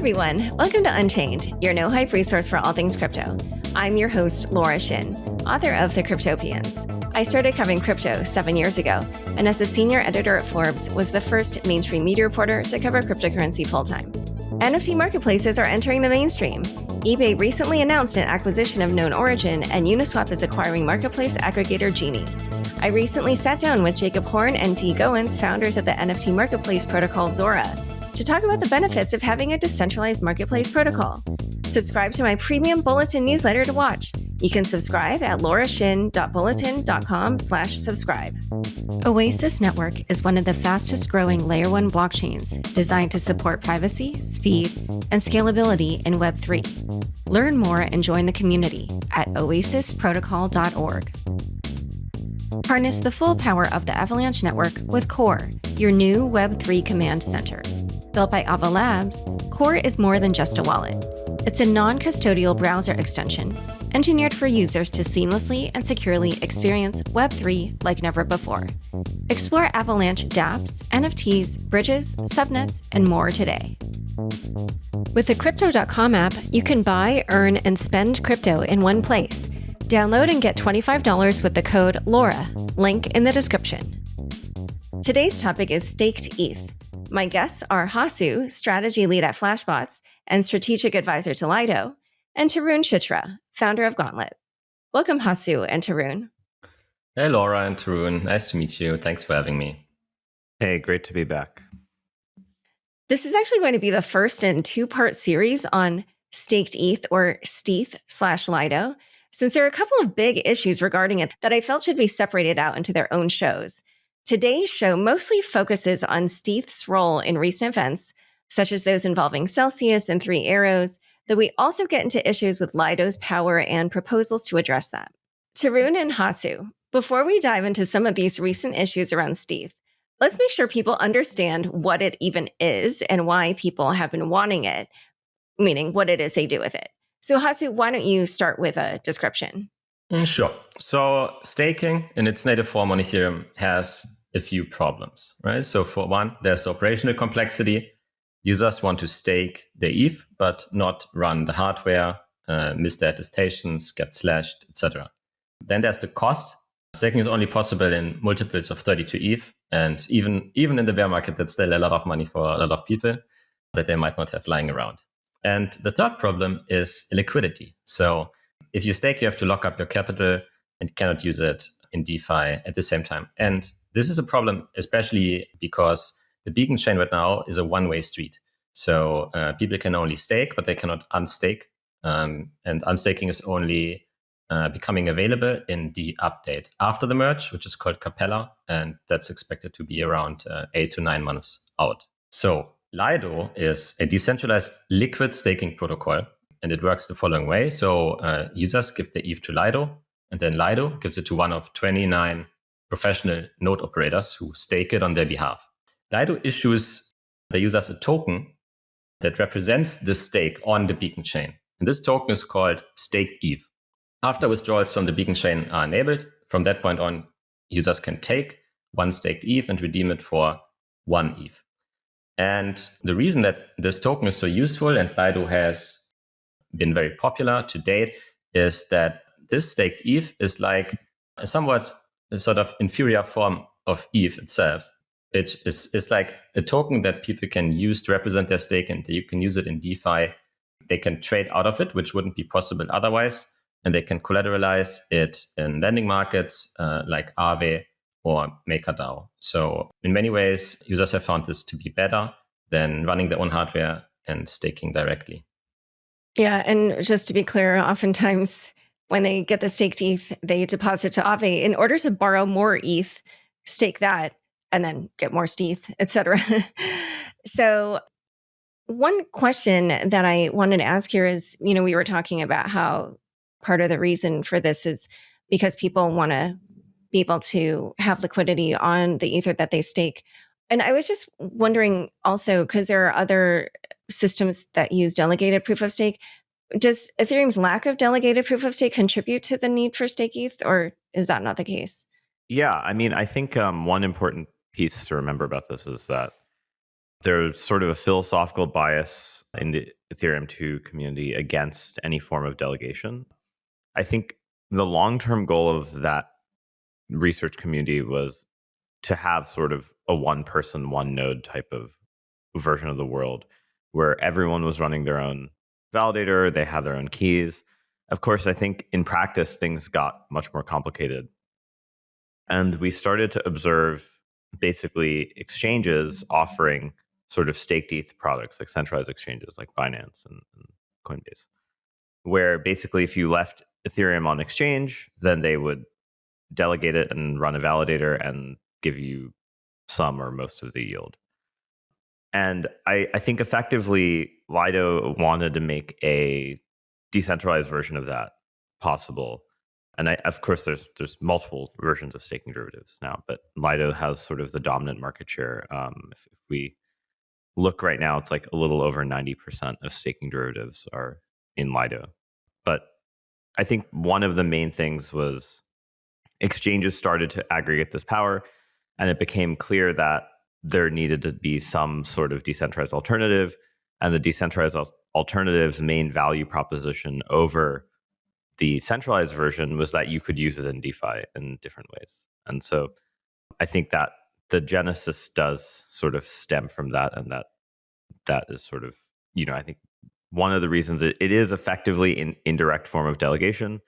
everyone. Welcome to Unchained, your no-hype resource for all things crypto. I'm your host, Laura Shin, author of The Cryptopians. I started covering crypto 7 years ago, and as a senior editor at Forbes, was the first mainstream media reporter to cover cryptocurrency full-time. NFT marketplaces are entering the mainstream. eBay recently announced an acquisition of known origin, and Uniswap is acquiring marketplace aggregator Genie. I recently sat down with Jacob Horn and T. Goins, founders of the NFT marketplace protocol Zora, to talk about the benefits of having a decentralized marketplace protocol. Subscribe to my premium bulletin newsletter to watch. You can subscribe at laurashin.bulletin.com/subscribe. Oasis Network is one of the fastest growing Layer 1 blockchains designed to support privacy, speed, and scalability in Web3. Learn more and join the community at oasisprotocol.org. Harness the full power of the Avalanche network with Core, your new Web3 command center. Built by Ava Labs, Core is more than just a wallet. It's a non-custodial browser extension engineered for users to seamlessly and securely experience Web3 like never before. Explore Avalanche dApps, NFTs, bridges, subnets, and more today. With the Crypto.com app, you can buy, earn, and spend crypto in one place. Download and get $25 with the code LAURA, link in the description. Today's topic is staked ETH. My guests are Hasu, strategy lead at Flashbots and strategic advisor to Lido, and Tarun Chitra, founder of Gauntlet. Welcome, Hasu and Tarun. Hey, Laura and Tarun. Nice to meet you. Thanks for having me. Hey, great to be back. This is actually going to be the first in two-part series on staked ETH, or stETH/Lido, since there are a couple of big issues regarding it that I felt should be separated out into their own shows. Today's show mostly focuses on stETH's role in recent events, such as those involving Celsius and Three Arrows, though we also get into issues with Lido's power and proposals to address that. Tarun and Hasu, before we dive into some of these recent issues around stETH, let's make sure people understand what it even is and why people have been wanting it, meaning what it is they do with it. So Hasu, why don't you start with a description? Sure. So staking in its native form on Ethereum has a few problems, right? So for one, there's operational complexity. Users want to stake their ETH, but not run the hardware, miss their attestations, get slashed, etc. Then there's the cost. Staking is only possible in multiples of 32 ETH. And even in the bear market, that's still a lot of money for a lot of people that they might not have lying around. And the third problem is liquidity. So if you stake, you have to lock up your capital and you cannot use it in DeFi at the same time. And this is a problem, especially because the beacon chain right now is a one-way street. So people can only stake, but they cannot unstake. And unstaking is only becoming available in the update after the merge, which is called Capella. And that's expected to be around 8 to 9 months out. So Lido is a decentralized liquid staking protocol. And it works the following way. So users give their ETH to Lido, and then Lido gives it to one of 29 professional node operators who stake it on their behalf. Lido issues the users a token that represents the stake on the beacon chain. And this token is called staked ETH. After withdrawals from the beacon chain are enabled, from that point on, users can take one staked ETH and redeem it for one ETH. And the reason that this token is so useful and Lido has been very popular to date is that this staked ETH is like a somewhat sort of inferior form of ETH itself. It is like a token that people can use to represent their stake, and you can use it in DeFi. They can trade out of it, which wouldn't be possible otherwise, and they can collateralize it in lending markets like Aave or MakerDAO. So in many ways, users have found this to be better than running their own hardware and staking directly. Yeah, and just to be clear, oftentimes when they get the staked ETH, they deposit to Aave in order to borrow more ETH, stake that, and then get more stETH, et cetera. So one question that I wanted to ask here is, we were talking about how part of the reason for this is because people want to be able to have liquidity on the Ether that they stake. And I was just wondering also, because there are other systems that use delegated proof of stake, does Ethereum's lack of delegated proof of stake contribute to the need for stake ETH, or is that not the case? Yeah, I mean, I think one important piece to remember about this is that There's sort of a philosophical bias in the Ethereum 2 community against any form of delegation. I think the long-term goal of that research community was to have sort of a one-person, one-node type of version of the world where everyone was running their own validator, they had their own keys. Of course, I think in practice, things got much more complicated. And we started to observe basically exchanges offering sort of staked ETH products, like centralized exchanges like Binance and Coinbase, where basically if you left Ethereum on exchange, then they would delegate it and run a validator and give you some or most of the yield. And I think effectively Lido wanted to make a decentralized version of that possible. And of course, there's multiple versions of staking derivatives now, but Lido has sort of the dominant market share. If we look right now, it's like a little over 90% of staking derivatives are in Lido. But I think one of the main things was exchanges started to aggregate this power, and it became clear that there needed to be some sort of decentralized alternative, and the decentralized alternative's main value proposition over the centralized version was that you could use it in DeFi in different ways. And so I think that the genesis does sort of stem from that, and that is sort of, I think one of the reasons it is effectively an indirect form of delegation.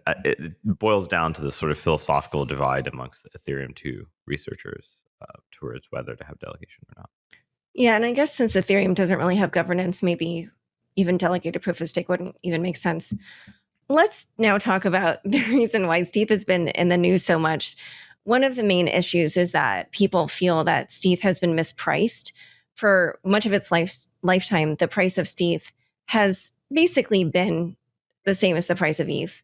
It boils down to this sort of philosophical divide amongst the Ethereum 2 researchers towards whether to have delegation or not. Yeah, and I guess since Ethereum doesn't really have governance, maybe even delegated proof of stake wouldn't even make sense. Let's now talk about the reason why stETH has been in the news so much. One of the main issues is that people feel that stETH has been mispriced. For much of its lifetime, the price of stETH has basically been the same as the price of ETH.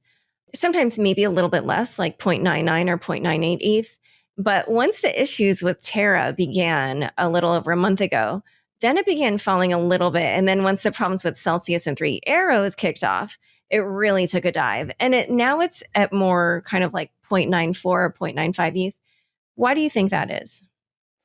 Sometimes maybe a little bit less, like 0.99 or 0.98 ETH. But once the issues with Terra began a little over a month ago, then it began falling a little bit. And then once the problems with Celsius and 3 Arrows kicked off, it really took a dive. And now it's at more kind of like 0.94 or 0.95 ETH. Why do you think that is?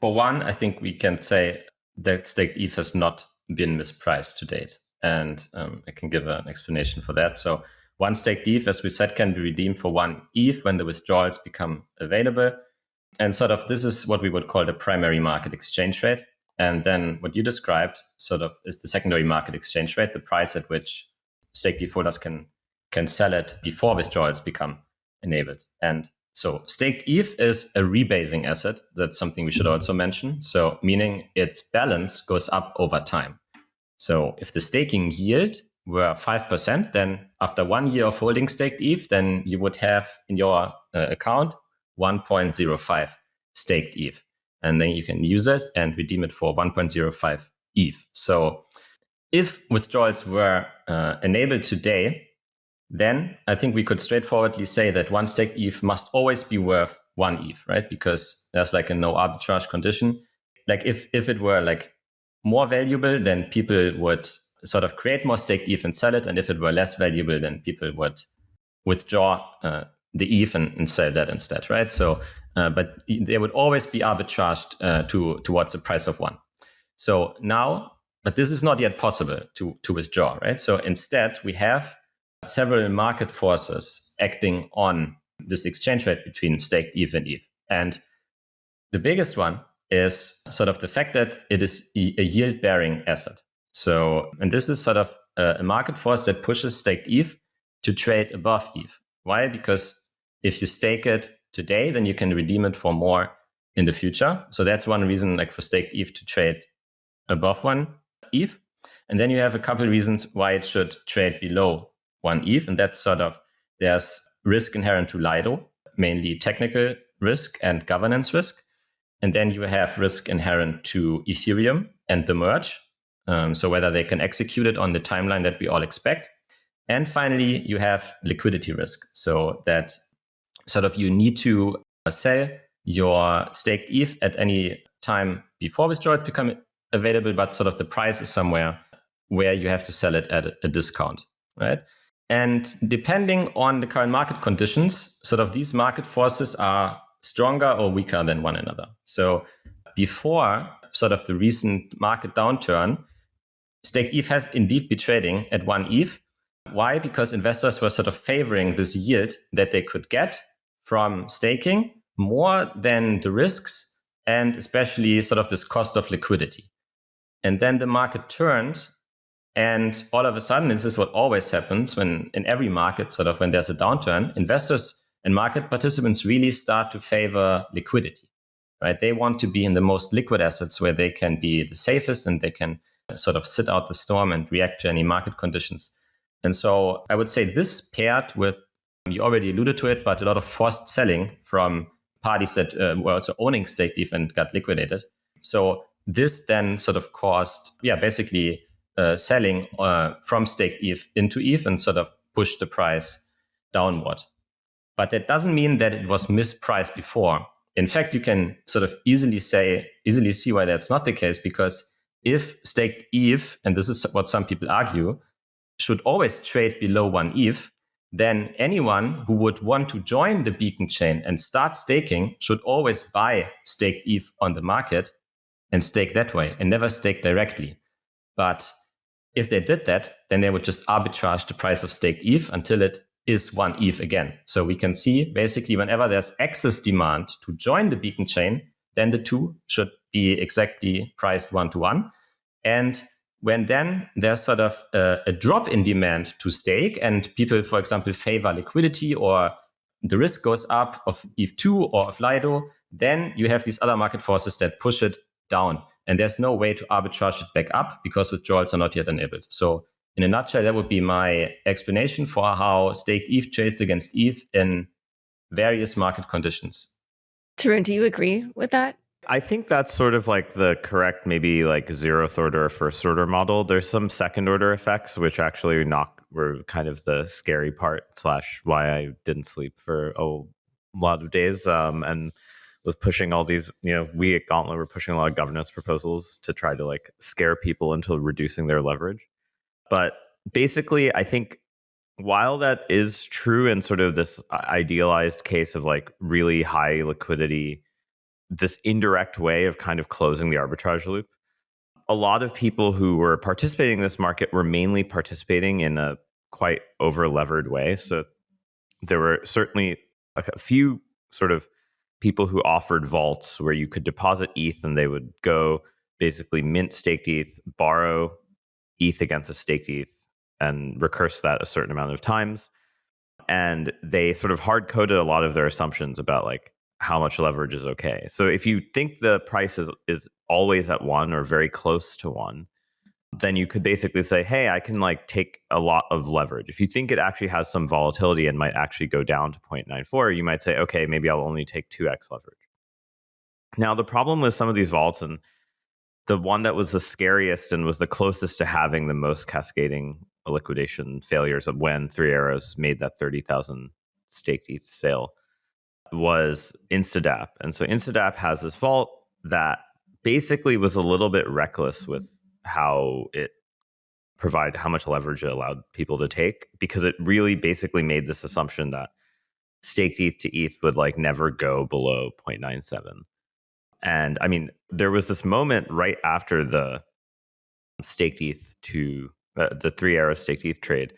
For one, I think we can say that staked ETH has not been mispriced to date. And I can give an explanation for that. So one staked ETH, as we said, can be redeemed for 1 ETH when the withdrawals become available. And sort of this is what we would call the primary market exchange rate. And then what you described sort of is the secondary market exchange rate, the price at which staked ETH holders can sell it before withdrawals become enabled. And so staked ETH is a rebasing asset. That's something we should also mention. So meaning its balance goes up over time. So if the staking yield were 5%, then after 1 year of holding staked ETH, then you would have in your account 1.05 staked ETH. And then you can use it and redeem it for 1.05 ETH. So if withdrawals were enabled today, then I think we could straightforwardly say that 1 staked ETH must always be worth 1 ETH, right? Because there's like a no arbitrage condition. Like if it were like more valuable, then people would sort of create more staked ETH and sell it. And if it were less valuable, then people would withdraw the ETH and sell that instead, right? So, but they would always be arbitraged towards the price of 1. So now, but this is not yet possible to withdraw, right? So instead, we have several market forces acting on this exchange rate between staked ETH and ETH. And the biggest one is sort of the fact that it is a yield-bearing asset. So, and this is sort of a market force that pushes staked ETH to trade above ETH. Why? Because if you stake it today, then you can redeem it for more in the future. So that's one reason, like for staked ETH to trade above 1 ETH. And then you have a couple of reasons why it should trade below 1 ETH. And that's sort of, there's risk inherent to Lido, mainly technical risk and governance risk. And then you have risk inherent to Ethereum and the merge. So whether they can execute it on the timeline that we all expect. And finally, you have liquidity risk. So that sort of you need to sell your staked ETH at any time before withdrawals become available, but sort of the price is somewhere where you have to sell it at a discount, right? And depending on the current market conditions, sort of these market forces are stronger or weaker than one another. So before sort of the recent market downturn, staked ETH has indeed been trading at 1 ETH. Why? Because investors were sort of favoring this yield that they could get from staking more than the risks, and especially sort of this cost of liquidity. And then the market turned, and all of a sudden, this is what always happens when in every market, sort of when there's a downturn, investors and market participants really start to favor liquidity, right? They want to be in the most liquid assets where they can be the safest and they can sort of sit out the storm and react to any market conditions. And so I would say this paired with, you already alluded to it, but a lot of forced selling from parties that were also owning staked ETH and got liquidated. So this then sort of caused, basically selling from staked ETH into ETH and sort of pushed the price downward. But that doesn't mean that it was mispriced before. In fact, you can sort of easily see why that's not the case, because if staked ETH, and this is what some people argue, should always trade below 1 ETH, then anyone who would want to join the beacon chain and start staking should always buy staked ETH on the market and stake that way and never stake directly. But if they did that, then they would just arbitrage the price of staked ETH until it is 1 ETH again. So we can see basically whenever there's excess demand to join the beacon chain, then the two should be exactly priced 1-to-1. And when then there's sort of a drop in demand to stake and people, for example, favor liquidity or the risk goes up of ETH2 or of Lido, then you have these other market forces that push it down. And there's no way to arbitrage it back up because withdrawals are not yet enabled. So in a nutshell, that would be my explanation for how staked ETH trades against ETH in various market conditions. Tarun, do you agree with that? I think that's sort of like the correct, maybe like 0th order or 1st order model. There's some 2nd order effects, which actually were kind of the scary part / why I didn't sleep for a lot of days and was pushing all these, we at Gauntlet were pushing a lot of governance proposals to try to like scare people into reducing their leverage. But basically, I think while that is true in sort of this idealized case of like really high liquidity, this indirect way of kind of closing the arbitrage loop, a lot of people who were participating in this market were mainly participating in a quite over-levered way. So there were certainly like a few sort of people who offered vaults where you could deposit ETH and they would go basically mint staked ETH, borrow ETH against a staked ETH, and recurse that a certain amount of times. And they sort of hard-coded a lot of their assumptions about like how much leverage is okay. So if you think the price is always at 1 or very close to 1, then you could basically say, hey, I can like take a lot of leverage. If you think it actually has some volatility and might actually go down to 0.94, you might say, okay, maybe I'll only take 2x leverage. Now, the problem with some of these vaults, and the one that was the scariest and was the closest to having the most cascading liquidation failures of when Three Arrows made that 30,000 staked ETH sale, was Instadapp. And so Instadapp has this vault that basically was a little bit reckless with how much leverage it allowed people to take, because it really basically made this assumption that staked ETH to ETH would like never go below 0.97. And I mean, there was this moment right after the staked ETH to the Three Arrows staked ETH trade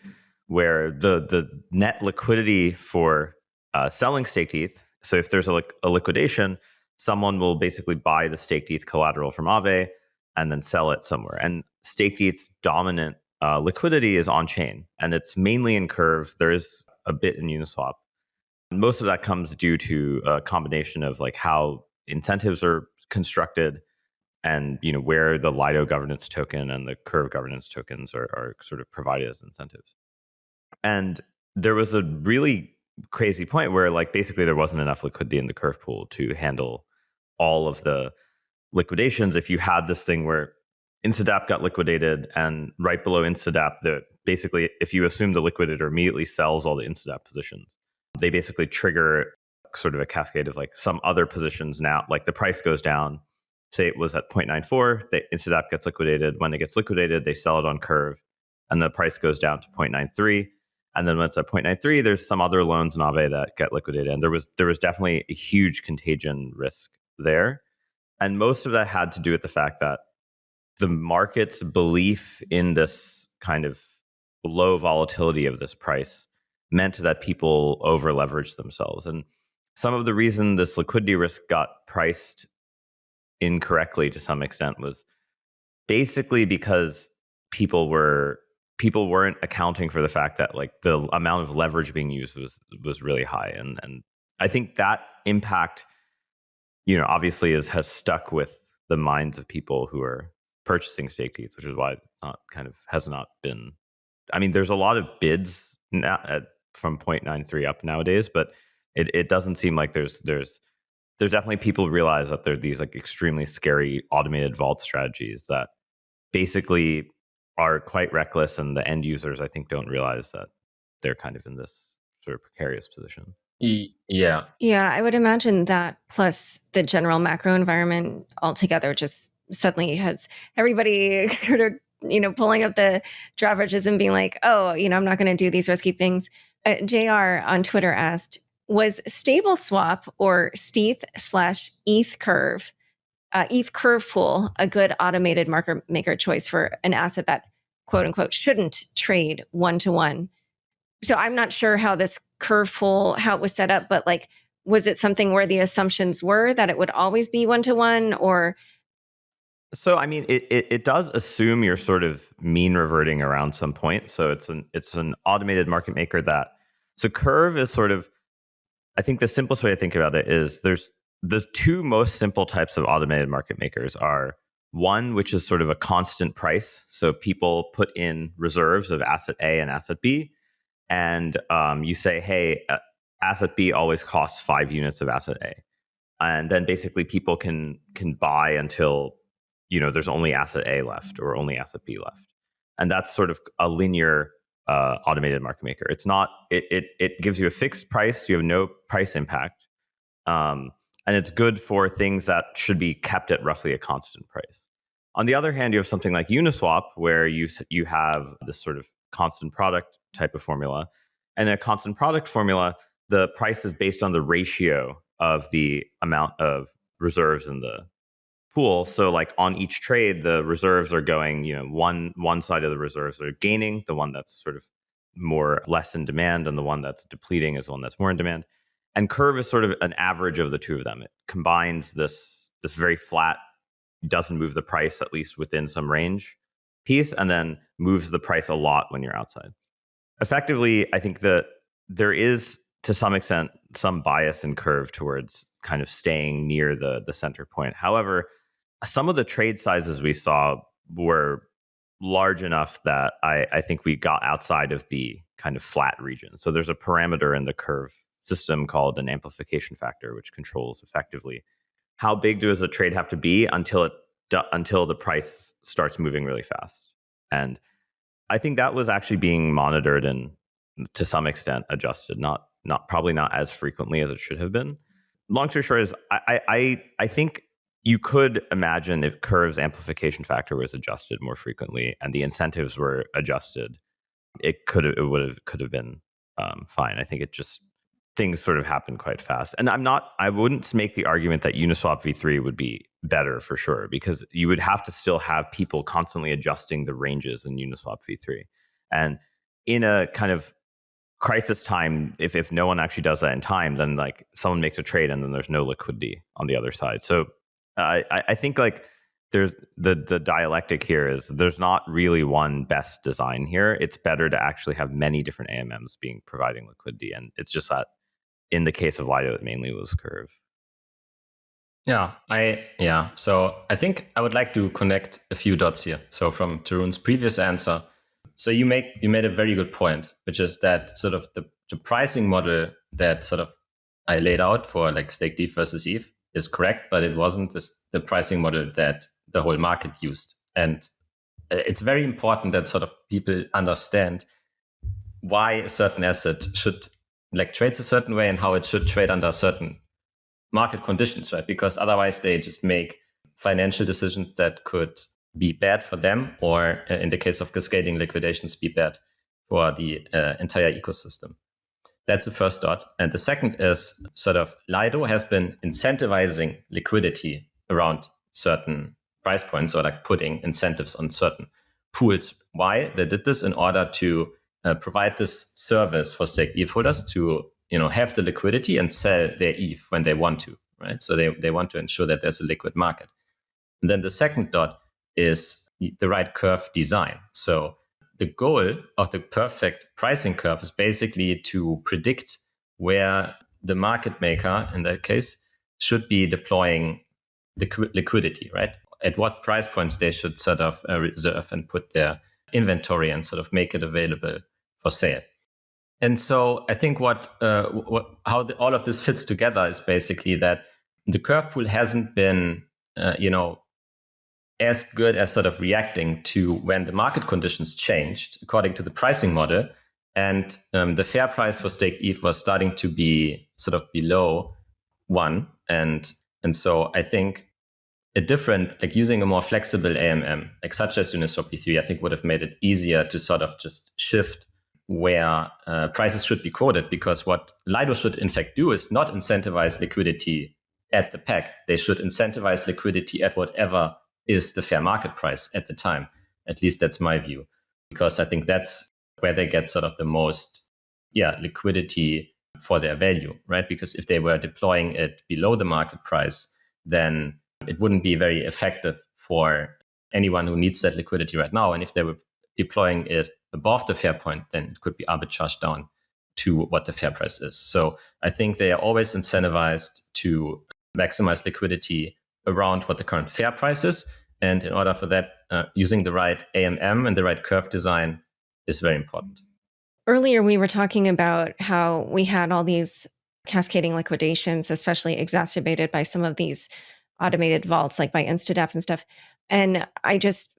where the net liquidity for selling staked ETH. So if there's a liquidation, someone will basically buy the staked ETH collateral from Aave and then sell it somewhere. And staked ETH's dominant liquidity is on chain, and it's mainly in Curve. There is a bit in Uniswap. Most of that comes due to a combination of like how incentives are constructed and where the Lido governance token and the Curve governance tokens are sort of provided as incentives. And there was a really crazy point where like basically there wasn't enough liquidity in the Curve pool to handle all of the liquidations. If you had this thing where Instadapp got liquidated and right below Instadapp, basically if you assume the liquidator immediately sells all the Instadapp positions, they basically trigger sort of a cascade of like some other positions. Now like the price goes down, say it was at 0.94, the Instadapp gets liquidated. When it gets liquidated, they sell it on Curve and the price goes down to 0.93. And then when it's at 0.93, there's some other loans in Aave that get liquidated. And there was definitely a huge contagion risk there. And most of that had to do with the fact that the market's belief in this kind of low volatility of this price meant that people over leveraged themselves. And some of the reason this liquidity risk got priced incorrectly to some extent was basically because people weren't accounting for the fact that like the amount of leverage being used was really high. And I think that impact, obviously has stuck with the minds of people who are purchasing stake ETH, which is why it's has not been. I mean, there's a lot of bids now from 0.93 up nowadays, but it doesn't seem like there's definitely people realize that there are these like extremely scary automated vault strategies that basically are quite reckless, and the end users, I think, don't realize that they're kind of in this sort of precarious position. Yeah. Yeah, I would imagine that plus the general macro environment altogether just suddenly has everybody sort of, pulling up the drawbridges and being like, oh, I'm not going to do these risky things. JR on Twitter asked, was stable swap or stETH/ETH curve, ETH curve pool a good automated market maker choice for an asset that quote unquote shouldn't trade one-to-one? So I'm not sure how this curve pool, how it was set up, but like, was it something where the assumptions were that it would always be one-to-one, or? So, I mean, it does assume you're sort of mean reverting around some point. So it's an automated market maker so curve is sort of, I think the simplest way to think about it is there's the two most simple types of automated market makers are one, which is sort of a constant price. So people put in reserves of asset A and asset B. And you say, hey, asset B always costs 5 units of asset A. And then basically people can buy until, there's only asset A left or only asset B left. And that's sort of a linear automated market maker. It's not, it gives you a fixed price. You have no price impact. And it's good for things that should be kept at roughly a constant price. On the other hand, you have something like Uniswap, where you have this sort of constant product type of formula. And in a constant product formula, the price is based on the ratio of the amount of reserves in the pool. So like on each trade, the reserves are going, one side of the reserves are gaining, the one that's sort of less in demand, and the one that's depleting is the one that's more in demand. And curve is sort of an average of the two of them. It combines this very flat, doesn't move the price, at least within some range, piece, and then moves the price a lot when you're outside. Effectively, I think that there is, to some extent, some bias in curve towards kind of staying near the center point. However, some of the trade sizes we saw were large enough that I think we got outside of the kind of flat region. So there's a parameter in the curve system called an amplification factor, which controls effectively how big does a trade have to be until the price starts moving really fast. And I think that was actually being monitored and to some extent adjusted, probably not as frequently as it should have been. Long story short is I think you could imagine if Curve's amplification factor was adjusted more frequently and the incentives were adjusted, it could have been fine. I think things sort of happen quite fast. And I wouldn't make the argument that Uniswap v3 would be better for sure, because you would have to still have people constantly adjusting the ranges in Uniswap v3. And in a kind of crisis time, if no one actually does that in time, then like someone makes a trade and then there's no liquidity on the other side. So I think like there's the dialectic here is there's not really one best design here. It's better to actually have many different AMMs providing liquidity. And it's just that in the case of Lido, it mainly was Curve. So I think I would like to connect a few dots here. So from Tarun's previous answer, so you made a very good point, which is that sort of the pricing model that sort of I laid out for like stake ETH versus ETH is correct, but it wasn't the pricing model that the whole market used. And it's very important that sort of people understand why a certain asset should like trades a certain way and how it should trade under certain market conditions, right? Because otherwise they just make financial decisions that could be bad for them, or in the case of cascading liquidations, be bad for the entire ecosystem. That's the first dot. And the second is sort of Lido has been incentivizing liquidity around certain price points, or like putting incentives on certain pools. Why? They did this in order to provide this service for staked ETH holders to have the liquidity and sell their ETH when they want to, right? So they want to ensure that there's a liquid market. And then the second dot is the right curve design. So the goal of the perfect pricing curve is basically to predict where the market maker, in that case, should be deploying the liquidity, right? At what price points they should sort of reserve and put their inventory and sort of make it available for sale. And so I think how all of this fits together is basically that the curve pool hasn't been, as good as sort of reacting to when the market conditions changed according to the pricing model. And the fair price for staked ETH was starting to be sort of below 1. And so I think using a more flexible AMM, like such as Uniswap v3, I think would have made it easier to sort of just shift where prices should be quoted, because what Lido should in fact do is not incentivize liquidity at the peg. They should incentivize liquidity at whatever is the fair market price at the time. At least that's my view, because I think that's where they get sort of the most liquidity for their value, right? Because if they were deploying it below the market price, then it wouldn't be very effective for anyone who needs that liquidity right now. And if they were deploying it above the fair point, then it could be arbitraged down to what the fair price is. So I think they are always incentivized to maximize liquidity around what the current fair price is. And in order for that, using the right AMM and the right curve design is very important. Earlier, we were talking about how we had all these cascading liquidations, especially exacerbated by some of these automated vaults, like by Instadapp and stuff. And I just,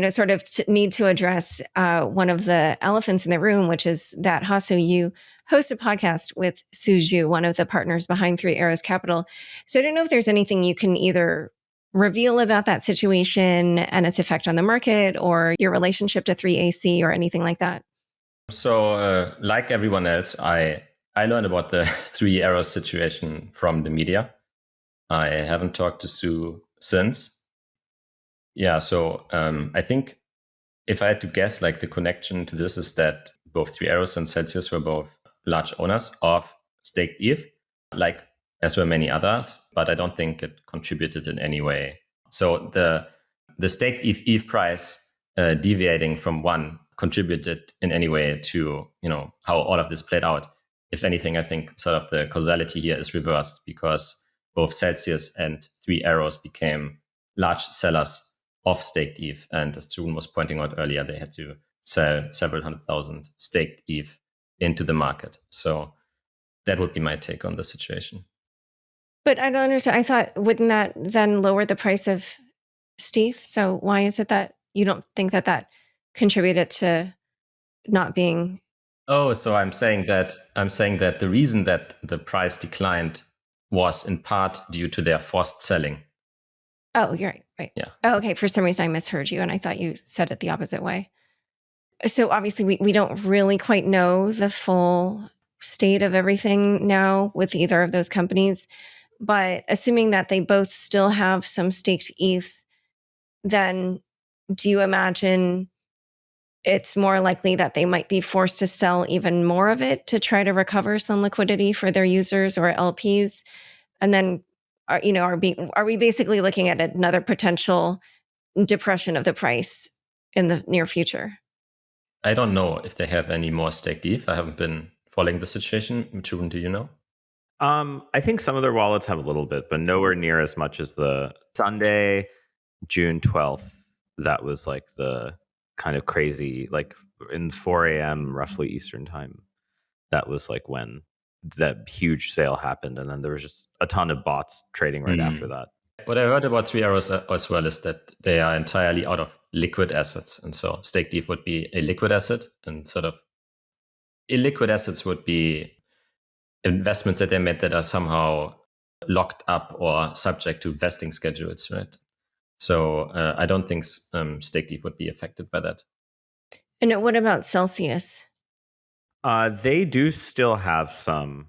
sort of need to address one of the elephants in the room, which is that, Hasu, you host a podcast with Suju, one of the partners behind Three Arrows Capital. So I don't know if there's anything you can either reveal about that situation and its effect on the market, or your relationship to 3AC or anything like that. So like everyone else, I learned about the Three Arrows situation from the media. I haven't talked to Sue since. Yeah, so I think if I had to guess, like the connection to this is that both Three Arrows and Celsius were both large owners of staked ETH, like as were many others, but I don't think it contributed in any way. So the staked ETH price deviating from 1 contributed in any way to how all of this played out. If anything, I think sort of the causality here is reversed, because both Celsius and Three Arrows became large sellers of staked ETH. And as Tarun was pointing out earlier, they had to sell several 100,000 staked ETH into the market. So that would be my take on the situation. But I don't understand. I thought, wouldn't that then lower the price of stETH? So why is it that you don't think that contributed to not being? Oh, so I'm saying that the reason that the price declined was in part due to their forced selling. Oh, you're right. Yeah. Oh, okay. For some reason, I misheard you, and I thought you said it the opposite way. So obviously, we don't really quite know the full state of everything now with either of those companies. But assuming that they both still have some staked ETH, then do you imagine it's more likely that they might be forced to sell even more of it to try to recover some liquidity for their users or LPs? And then, are we basically looking at another potential depression of the price in the near future? I don't know if they have any more staked ETH. I haven't been following the situation. Tarun, do you know? I think some of their wallets have a little bit, but nowhere near as much as the Sunday, June 12th. That was like the kind of crazy, like in 4 a.m. roughly Eastern time. That was like when that huge sale happened. And then there was just a ton of bots trading right after that. What I heard about Three Arrows as well is that they are entirely out of liquid assets. And so staked ETH would be a liquid asset, and sort of illiquid assets would be investments that they made that are somehow locked up or subject to vesting schedules, right? So I don't think staked ETH would be affected by that. And what about Celsius? They do still have some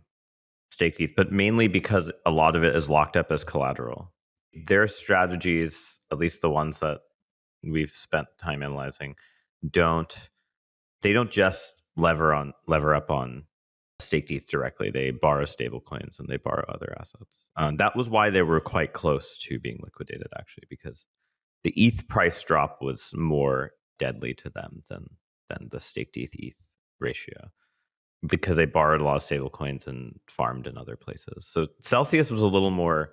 staked ETH, but mainly because a lot of it is locked up as collateral. Their strategies, at least the ones that we've spent time analyzing, they don't just lever up on staked ETH directly. They borrow stablecoins and they borrow other assets. That was why they were quite close to being liquidated, actually, because the ETH price drop was more deadly to them than the staked ETH ratio, because they borrowed a lot of stablecoins and farmed in other places. So Celsius was a little more,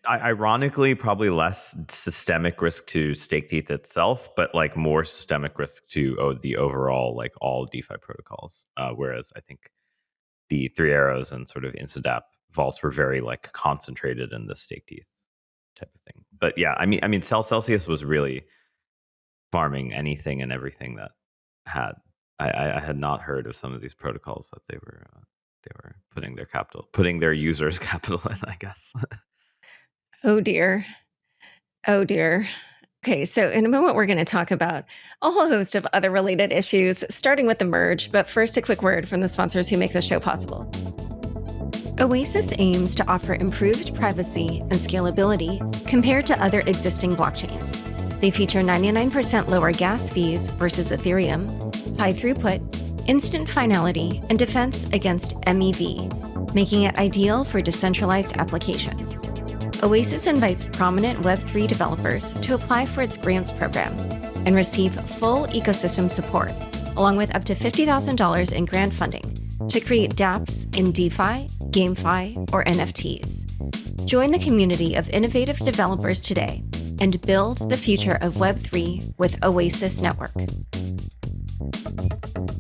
ironically, probably less systemic risk to staked ETH itself, but like more systemic risk to the overall, like, all DeFi protocols. Whereas I think the Three Arrows and sort of Instadapp vaults were very like concentrated in the staked ETH type of thing. But yeah, I mean, Celsius was really farming anything and everything that had. I had not heard of some of these protocols that they were putting their users' capital in, I guess. Oh dear. Oh dear. Okay, so in a moment, we're going to talk about a whole host of other related issues, starting with the merge. But first, a quick word from the sponsors who make this show possible. Oasis aims to offer improved privacy and scalability compared to other existing blockchains. They feature 99% lower gas fees versus Ethereum, high throughput, instant finality, and defense against MEV, making it ideal for decentralized applications. Oasis invites prominent Web3 developers to apply for its grants program and receive full ecosystem support, along with up to $50,000 in grant funding to create dApps in DeFi, GameFi, or NFTs. Join the community of innovative developers today and build the future of Web3 with Oasis Network.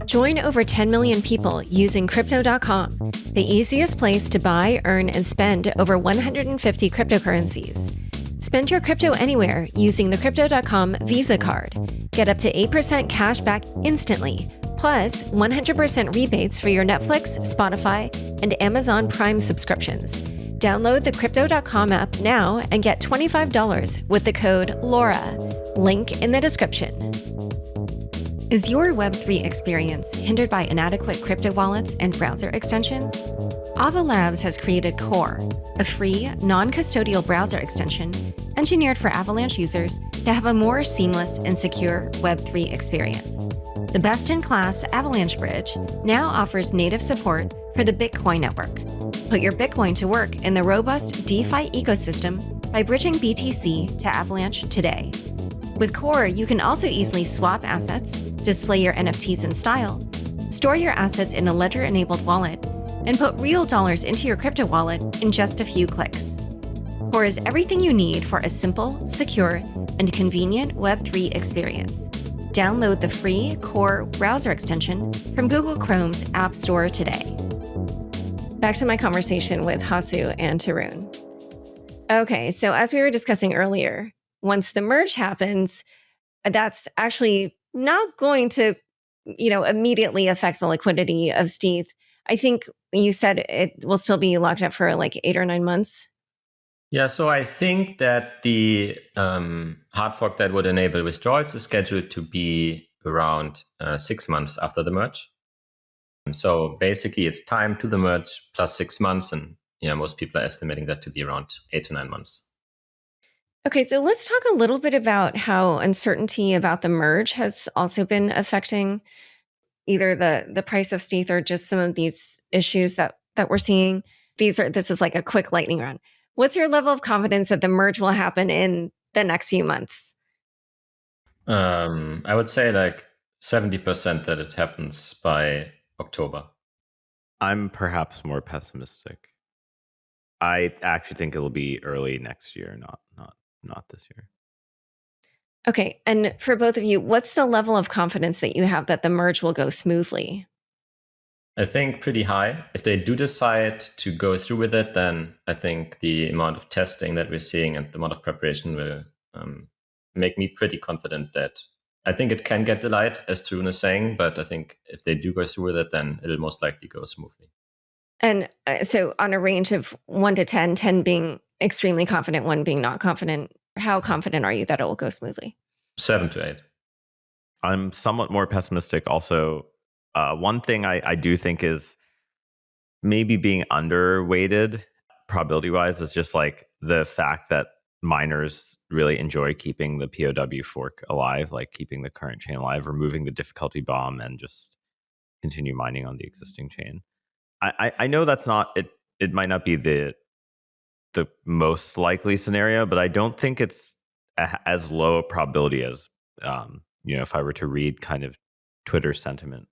Join over 10 million people using Crypto.com, the easiest place to buy, earn, and spend over 150 cryptocurrencies. Spend your crypto anywhere using the Crypto.com Visa card. Get up to 8% cash back instantly, plus 100% rebates for your Netflix, Spotify, and Amazon Prime subscriptions. Download the Crypto.com app now and get $25 with the code LAURA. Link in the description. Is your Web3 experience hindered by inadequate crypto wallets and browser extensions? Ava Labs has created Core, a free, non-custodial browser extension engineered for Avalanche users to have a more seamless and secure Web3 experience. The best-in-class Avalanche Bridge now offers native support for the Bitcoin network. Put your Bitcoin to work in the robust DeFi ecosystem by bridging BTC to Avalanche today. With Core, you can also easily swap assets, display your NFTs in style, store your assets in a ledger-enabled wallet, and put real dollars into your crypto wallet in just a few clicks. Core is everything you need for a simple, secure, and convenient Web3 experience. Download the free Core browser extension from Google Chrome's App Store today. Back to my conversation with Hasu and Tarun. Okay, so as we were discussing earlier, once the merge happens, that's actually not going to, immediately affect the liquidity of stETH. I think you said it will still be locked up for like 8 or 9 months. Yeah, so I think that the hard fork that would enable withdrawals is scheduled to be around 6 months after the merge. So basically, it's time to the merge plus 6 months, and most people are estimating that to be around 8 to 9 months. Okay, so let's talk a little bit about how uncertainty about the merge has also been affecting either the price of stETH or just some of these issues that we're seeing. This is like a quick lightning round. What's your level of confidence that the merge will happen in the next few months? I would say like 70% that it happens by October. I'm perhaps more pessimistic. I actually think it'll be early next year, not this year. Okay, and for both of you, what's the level of confidence that you have that the merge will go smoothly? I think pretty high. If they do decide to go through with it, then I think the amount of testing that we're seeing and the amount of preparation will make me pretty confident that I think it can get delayed, as Tarun is saying, but I think if they do go through with it, then it'll most likely go smoothly. And so on a range of 1 to 10, 10 being extremely confident, 1 being not confident, how confident are you that it will go smoothly? 7 to 8. I'm somewhat more pessimistic also. One thing I do think is maybe being underweighted probability-wise is just like the fact that miners really enjoy keeping the POW fork alive, like keeping the current chain alive, removing the difficulty bomb, and just continue mining on the existing chain. I know that's not it. It might not be the most likely scenario, but I don't think it's as low a probability as if I were to read kind of Twitter sentiment.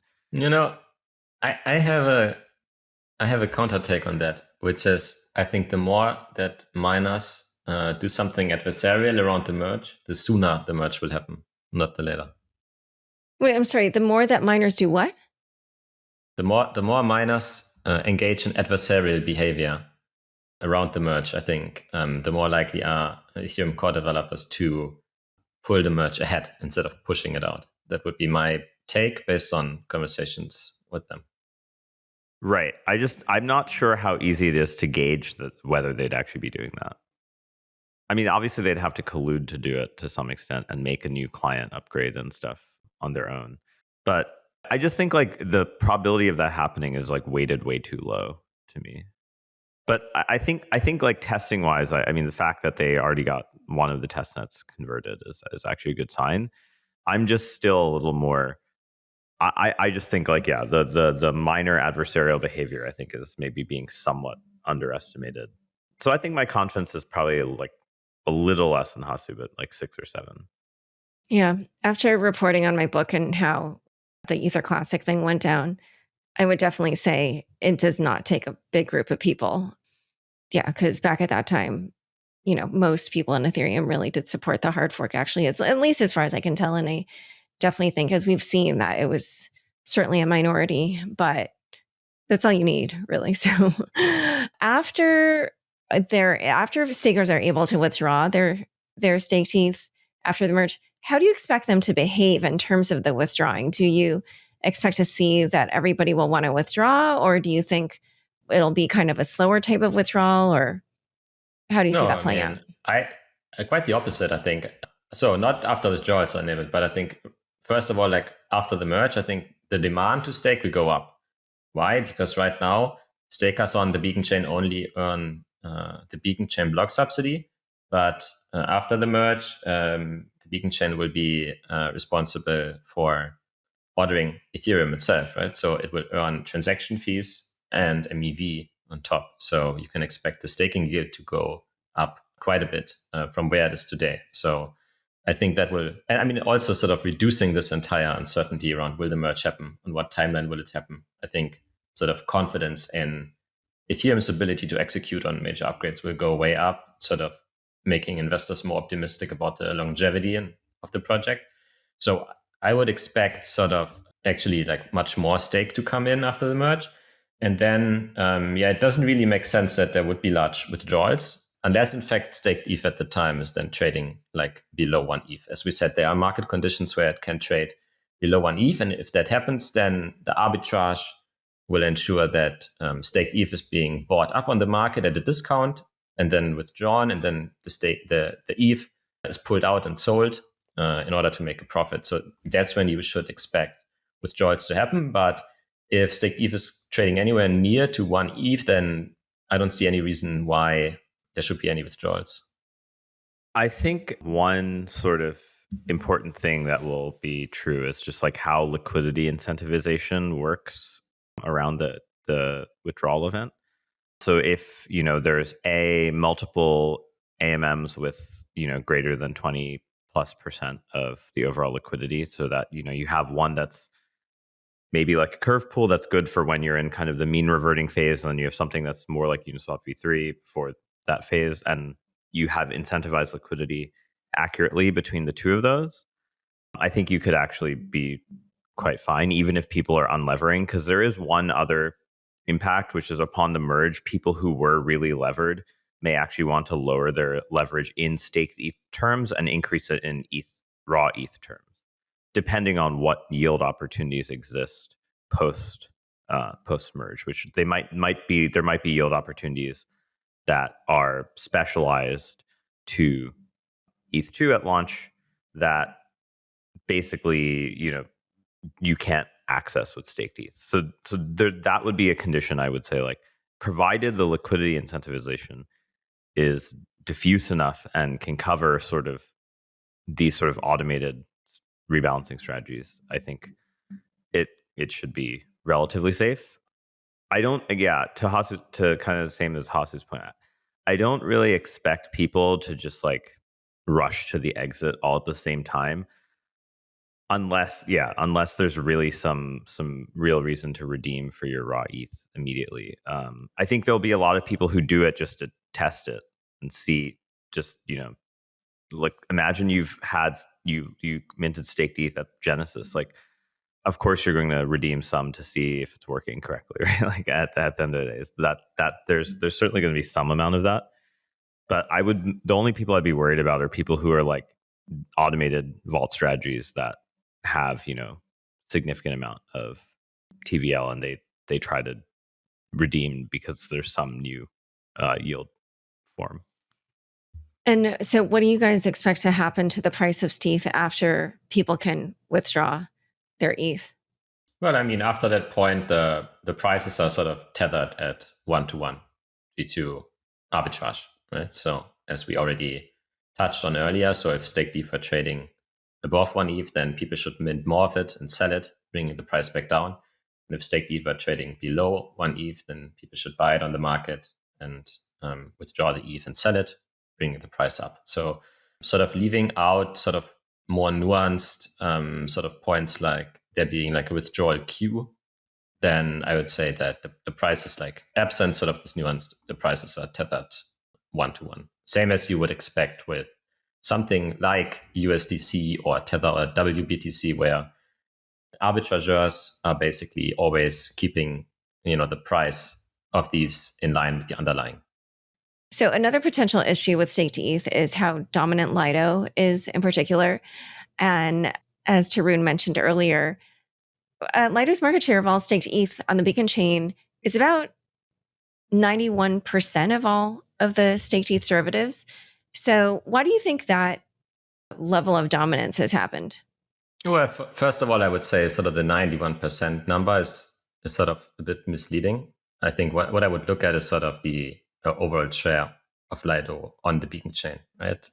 I have a counter take on that, which is I think the more that miners do something adversarial around the merge, the sooner the merge will happen, not the later. Wait, I'm sorry. The more that miners do what? The more miners engage in adversarial behavior around the merge, I think the more likely are Ethereum core developers to pull the merge ahead instead of pushing it out. That would be my take based on conversations with them. Right. I'm not sure how easy it is to gauge whether they'd actually be doing that. I mean, obviously they'd have to collude to do it to some extent and make a new client upgrade and stuff on their own. But I just think like the probability of that happening is like weighted way too low to me. But I think like testing wise, I mean, the fact that they already got one of the test nets converted is actually a good sign. I'm just still a little more. I just think like, yeah, the minor adversarial behavior I think is maybe being somewhat underestimated. So I think my confidence is probably like a little less than Hasu, but like 6 or 7. Yeah. After reporting on my book and how the Ether Classic thing went down, I would definitely say it does not take a big group of people. Yeah, because back at that time, most people in Ethereum really did support the hard fork, actually, at least as far as I can tell. And I definitely think, as we've seen, that it was certainly a minority, but that's all you need, really. So after stakers are able to withdraw their staked ETH after the merge, how do you expect them to behave in terms of the withdrawing? Do you expect to see that everybody will want to withdraw, or do you think it'll be kind of a slower type of withdrawal, or how do you see that playing out? I quite the opposite, I think. So not after withdrawals are enabled, but I think first of all, like after the merge, I think the demand to stake will go up. Why? Because right now, stakers on the Beacon chain only earn the Beacon chain block subsidy. But after the merge, the Beacon chain will be responsible for ordering Ethereum itself, right? So it will earn transaction fees and MEV on top. So you can expect the staking yield to go up quite a bit from where it is today. So I think that will, and I mean, also sort of reducing this entire uncertainty around will the merge happen and what timeline will it happen. I think sort of confidence in Ethereum's ability to execute on major upgrades will go way up, sort of making investors more optimistic about the longevity of the project. So I would expect sort of actually like much more stake to come in after the merge. And then, it doesn't really make sense that there would be large withdrawals unless, in fact, staked ETH at the time is then trading like below 1 ETH. As we said, there are market conditions where it can trade below 1 ETH. And if that happens, then the arbitrage will ensure that staked ETH is being bought up on the market at a discount and then withdrawn. And then the ETH is pulled out and sold in order to make a profit. So that's when you should expect withdrawals to happen. But if staked ETH is trading anywhere near to 1 ETH, then I don't see any reason why there should be any withdrawals. I think one sort of important thing that will be true is just like how liquidity incentivization works around the withdrawal event. So if, there's multiple AMMs with, greater than 20+% of the overall liquidity, so that, you have one that's maybe like a curve pool that's good for when you're in kind of the mean reverting phase, and then you have something that's more like Uniswap v3 for that phase, and you have incentivized liquidity accurately between the two of those. I think you could actually be quite fine, even if people are unlevering, because there is one other impact, which is upon the merge, people who were really levered may actually want to lower their leverage in staked ETH terms and increase it in raw ETH terms, depending on what yield opportunities exist post merge, which there might be yield opportunities that are specialized to ETH2 at launch that basically you can't access with staked ETH. So that would be a condition, I would say, like provided the liquidity incentivization is diffuse enough and can cover sort of these sort of automated rebalancing strategies, I think it should be relatively safe. I don't, to Hasu, to kind of the same as Hasu's point, I don't really expect people to just like rush to the exit all at the same time, unless there's really some real reason to redeem for your raw ETH immediately. I think there'll be a lot of people who do it just to test it and see, just, like imagine you minted staked ETH at Genesis, like of course you're going to redeem some to see if it's working correctly, right? Like at the end of the day, is that there's certainly going to be some amount of that. But the only people I'd be worried about are people who are like automated vault strategies that have, significant amount of TVL, and they try to redeem because there's some new yield form. And so what do you guys expect to happen to the price of stETH after people can withdraw their ETH? Well, I mean, after that point, the prices are sort of tethered at 1-to-1 due to arbitrage, right? So as we already touched on earlier, so if staked ETH are trading above 1 ETH, then people should mint more of it and sell it, bringing the price back down. And if staked ETH are trading below 1 ETH, then people should buy it on the market and withdraw the ETH and sell it, bringing the price up. So sort of leaving out sort of more nuanced sort of points, like there being like a withdrawal queue, then I would say that the price is like absent sort of this nuance. The prices are tethered 1-to-1, same as you would expect with something like USDC or Tether or WBTC, where arbitrageurs are basically always keeping the price of these in line with the underlying. So another potential issue with staked ETH is how dominant Lido is in particular. And as Tarun mentioned earlier, Lido's market share of all staked ETH on the Beacon chain is about 91% of all of the staked ETH derivatives. So why do you think that level of dominance has happened? Well, first of all, I would say sort of the 91% number is sort of a bit misleading. I think what I would look at is sort of the overall share of Lido on the Beacon chain, right?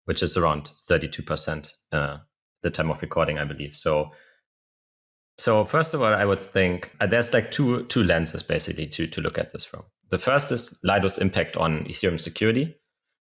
Which is around 32% the time of recording, I believe. So first of all, I would think there's like two lenses basically to look at this from. The first is Lido's impact on Ethereum security.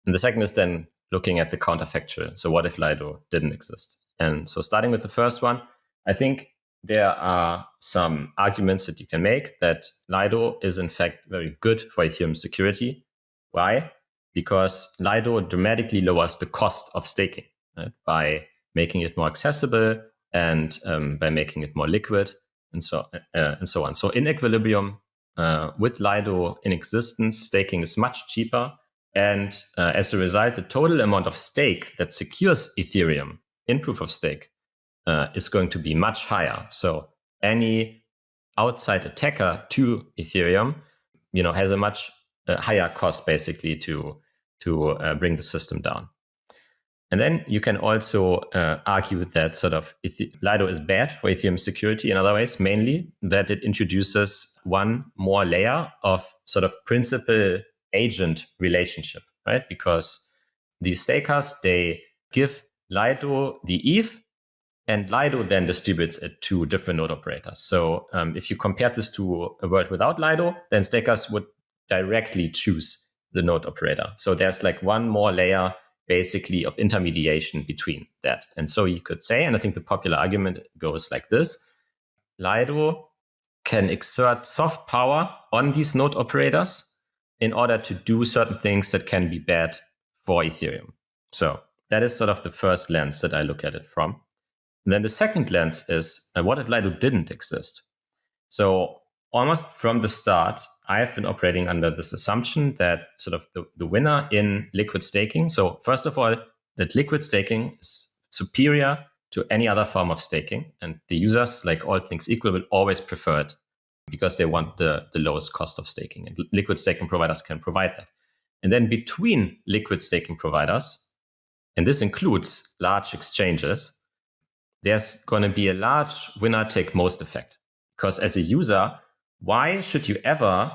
And the second is then looking at the counterfactual. So what if Lido didn't exist? And so starting with the first one, I think there are some arguments that you can make that Lido is in fact very good for Ethereum security. Why? Because Lido dramatically lowers the cost of staking, right? By making it more accessible and by making it more liquid and so on. So in equilibrium, with Lido in existence, staking is much cheaper. And as a result, the total amount of stake that secures Ethereum in proof of stake is going to be much higher. So any outside attacker to Ethereum, has a much higher cost basically to bring the system down. And then you can also argue that sort of Lido is bad for Ethereum security in other ways, mainly that it introduces one more layer of sort of principal agent relationship, right? Because these stakers, they give Lido the ETH, and Lido then distributes it to different node operators. So if you compare this to a world without Lido, then stakers would directly choose the node operator. So there's like one more layer basically of intermediation between that. And so you could say, and I think the popular argument goes like this: Lido can exert soft power on these node operators in order to do certain things that can be bad for Ethereum. So that is sort of the first lens that I look at it from. And then the second lens is, what if Lido didn't exist? So almost from the start, I have been operating under this assumption that sort of the winner in liquid staking. So first of all, that liquid staking is superior to any other form of staking. And the users, like all things equal, will always prefer it because they want the lowest cost of staking. And liquid staking providers can provide that. And then between liquid staking providers, and this includes large exchanges, there's going to be a large winner-take-most effect. Because as a user, why should you ever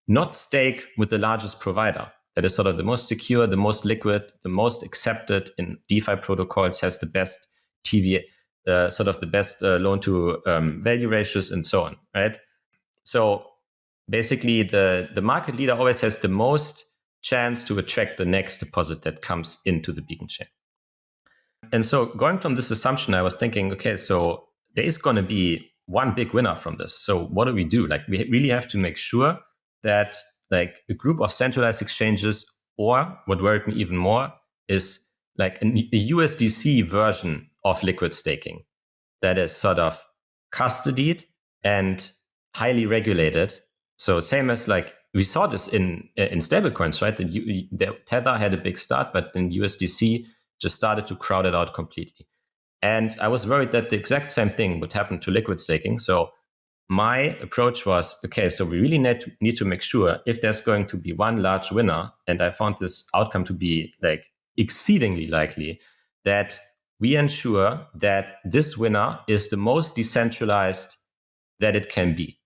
not stake with the largest provider? that is sort of the most secure, the most liquid, the most accepted in DeFi protocols, has the best TV, sort of the best loan to value ratios and so on, right? So basically the market leader always has the most chance to attract the next deposit that comes into the beacon chain. And so going from this assumption, I was thinking, okay, so there is going to be one big winner from this. So what do? Like, we really have to make sure that like a group of centralized exchanges, or what worried me even more is like a USDC version of liquid staking that is sort of custodied and highly regulated. So same as like we saw this in stablecoins, right? The Tether had a big start, but then USDC just started to crowd it out completely. And I was worried that the exact same thing would happen to liquid staking. So my approach was, okay, so we really need to make sure if there's going to be one large winner, and I found this outcome to be like exceedingly likely, that we ensure that this winner is the most decentralized that it can be.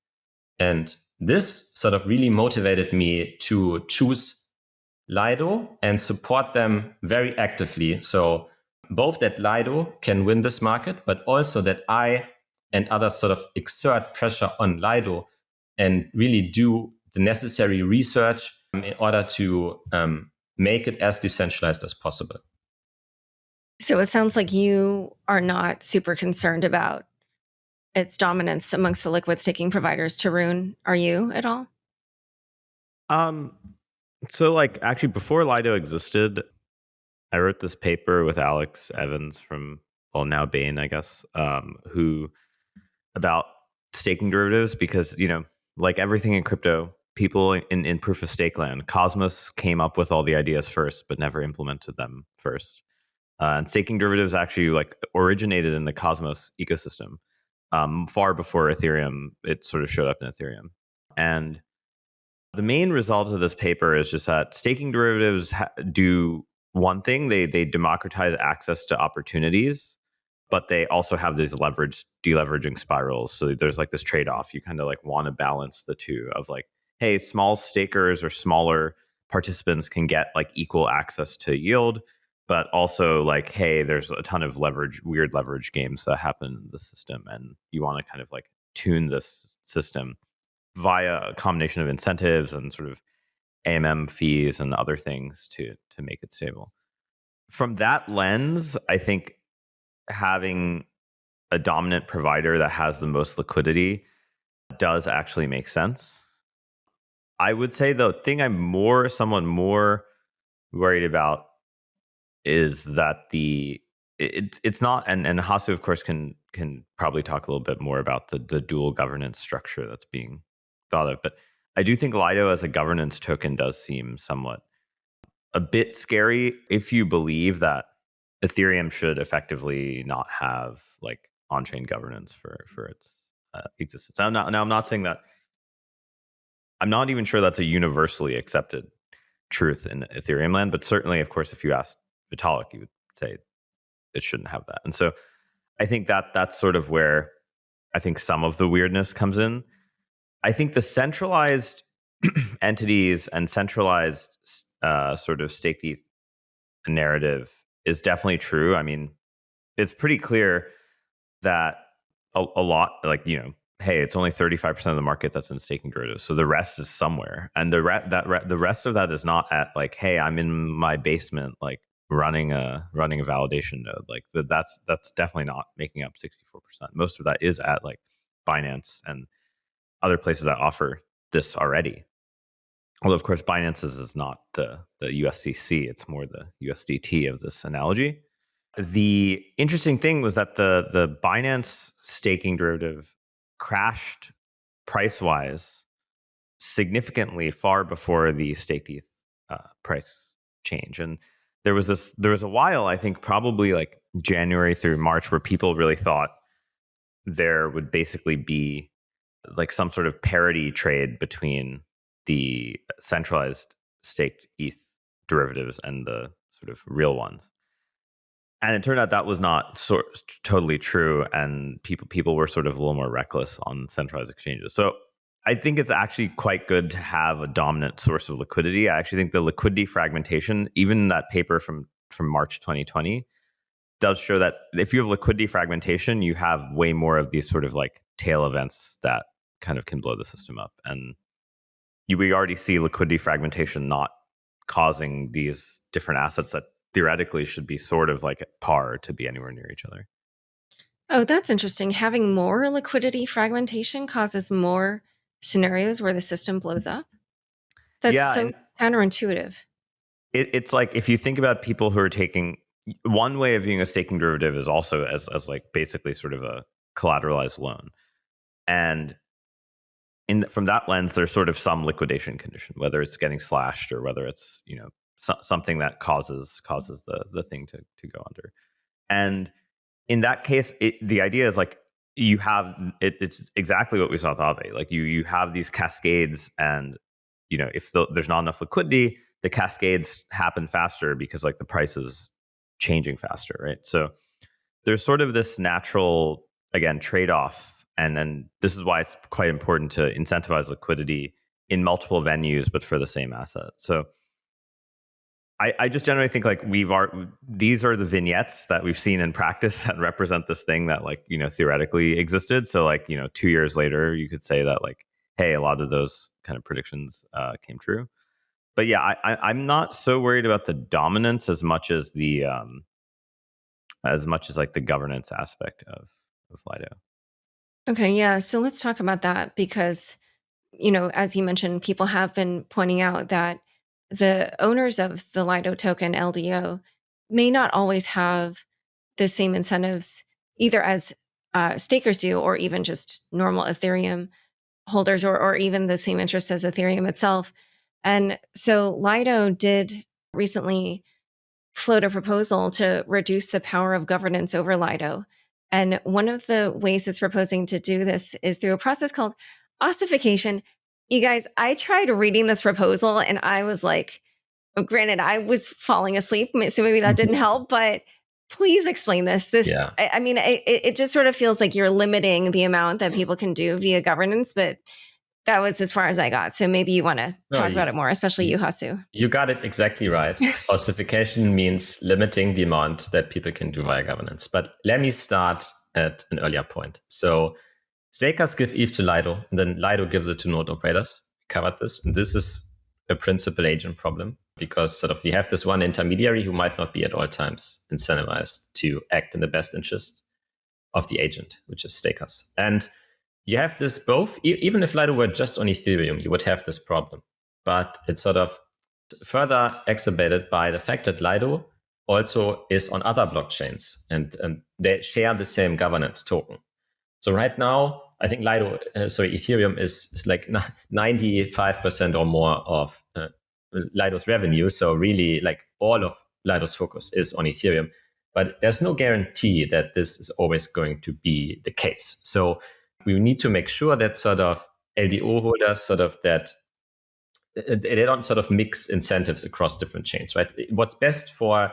And this sort of really motivated me to choose Lido and support them very actively. So both that Lido can win this market, but also that I and others sort of exert pressure on Lido and really do the necessary research in order to make it as decentralized as possible. So it sounds like you are not super concerned about its dominance amongst the liquid staking providers. Tarun, are you at all? So like actually before Lido existed, I wrote this paper with Alex Evans from, well, now Bain, I guess, who about staking derivatives, because, you know, like everything in crypto, people in proof of stake land, Cosmos came up with all the ideas first, but never implemented them first. And staking derivatives actually like originated in the Cosmos ecosystem far before Ethereum. It sort of showed up in Ethereum. And the main result of this paper is just that staking derivatives do one thing. They democratize access to opportunities, but they also have these deleveraging spirals. So there's like this trade-off. You kind of like want to balance the two of like, hey, small stakers or smaller participants can get like equal access to yield, but also like, hey, there's a ton of weird leverage games that happen in the system, and you want to kind of like tune this system via a combination of incentives and sort of AMM fees and other things to make it stable. From that lens, I think having a dominant provider that has the most liquidity does actually make sense. I would say the thing I'm somewhat more worried about is that it's not, and Hasu of course can probably talk a little bit more about the dual governance structure that's being thought of, but I do think Lido as a governance token does seem somewhat a bit scary if you believe that Ethereum should effectively not have like on-chain governance for its existence. I'm not saying that. I'm not even sure that's a universally accepted truth in Ethereum land, but certainly, of course, if you asked Vitalik, you would say it shouldn't have that. And so I think that's sort of where I think some of the weirdness comes in. I think the centralized entities and centralized sort of staked ETH narrative is definitely true. I mean, it's pretty clear that a lot, like, you know, hey, it's only 35% of the market that's in staking derivatives, so the rest is somewhere, and the rest of that is not at like, hey, I'm in my basement, like running a validation node. Like that's definitely not making up 64%. Most of that is at like Binance and other places that offer this already. Although, of course, Binance's is not the USDC; it's more the USDT of this analogy. The interesting thing was that the Binance staking derivative crashed price-wise significantly far before the staked ETH price change. And there was a while, I think probably like January through March, where people really thought there would basically be like some sort of parity trade between the centralized staked ETH derivatives and the sort of real ones. And it turned out that was not totally true, and people were sort of a little more reckless on centralized exchanges. So I think it's actually quite good to have a dominant source of liquidity. I actually think the liquidity fragmentation, even that paper from March 2020, does show that if you have liquidity fragmentation, you have way more of these sort of like tail events that kind of can blow the system up. And we already see liquidity fragmentation not causing these different assets that theoretically should be sort of like at par to be anywhere near each other. Oh, that's interesting. Having more liquidity fragmentation causes more scenarios where the system blows up. That's so counterintuitive. It's like if you think about people who are taking one way of viewing a staking derivative is also as like basically sort of a collateralized loan, and from that lens, there's sort of some liquidation condition, whether it's getting slashed or whether it's something that causes the thing to go under. And in that case, the idea is like you have it's exactly what we saw with Aave. Like you have these cascades, and if there's not enough liquidity, the cascades happen faster because like the price is changing faster, right? So there's sort of this natural, again, trade-off. And then this is why it's quite important to incentivize liquidity in multiple venues, but for the same asset. So I just generally think like these are the vignettes that we've seen in practice that represent this thing that like, theoretically existed. So like, 2 years later, you could say that like, hey, a lot of those kind of predictions came true. But yeah, I'm not so worried about the dominance as much as like the governance aspect of Lido. Okay, yeah. So let's talk about that because, as you mentioned, people have been pointing out that the owners of the Lido token, LDO, may not always have the same incentives either as stakers do or even just normal Ethereum holders or even the same interests as Ethereum itself. And so Lido did recently float a proposal to reduce the power of governance over Lido. And one of the ways it's proposing to do this is through a process called ossification. You guys, I tried reading this proposal and I was like, granted, I was falling asleep, so maybe that didn't help, but please explain this. Yeah. I mean, it just sort of feels like you're limiting the amount that people can do via governance, but that was as far as I got. So maybe you want to talk about it more, especially you, Hasu. You got it exactly right. Ossification means limiting the amount that people can do via governance. But let me start at an earlier point. So stakers give ETH to Lido, and then Lido gives it to node operators. We covered this. And this is a principal agent problem because sort of you have this one intermediary who might not be at all times incentivized to act in the best interest of the agent, which is stakers. And you have this both, even if Lido were just on Ethereum, you would have this problem. But it's sort of further exacerbated by the fact that Lido also is on other blockchains and they share the same governance token. So right now, I think Ethereum is like 95% or more of Lido's revenue. So really like all of Lido's focus is on Ethereum. But there's no guarantee that this is always going to be the case. So we need to make sure that sort of LDO holders sort of that they don't sort of mix incentives across different chains, right? What's best for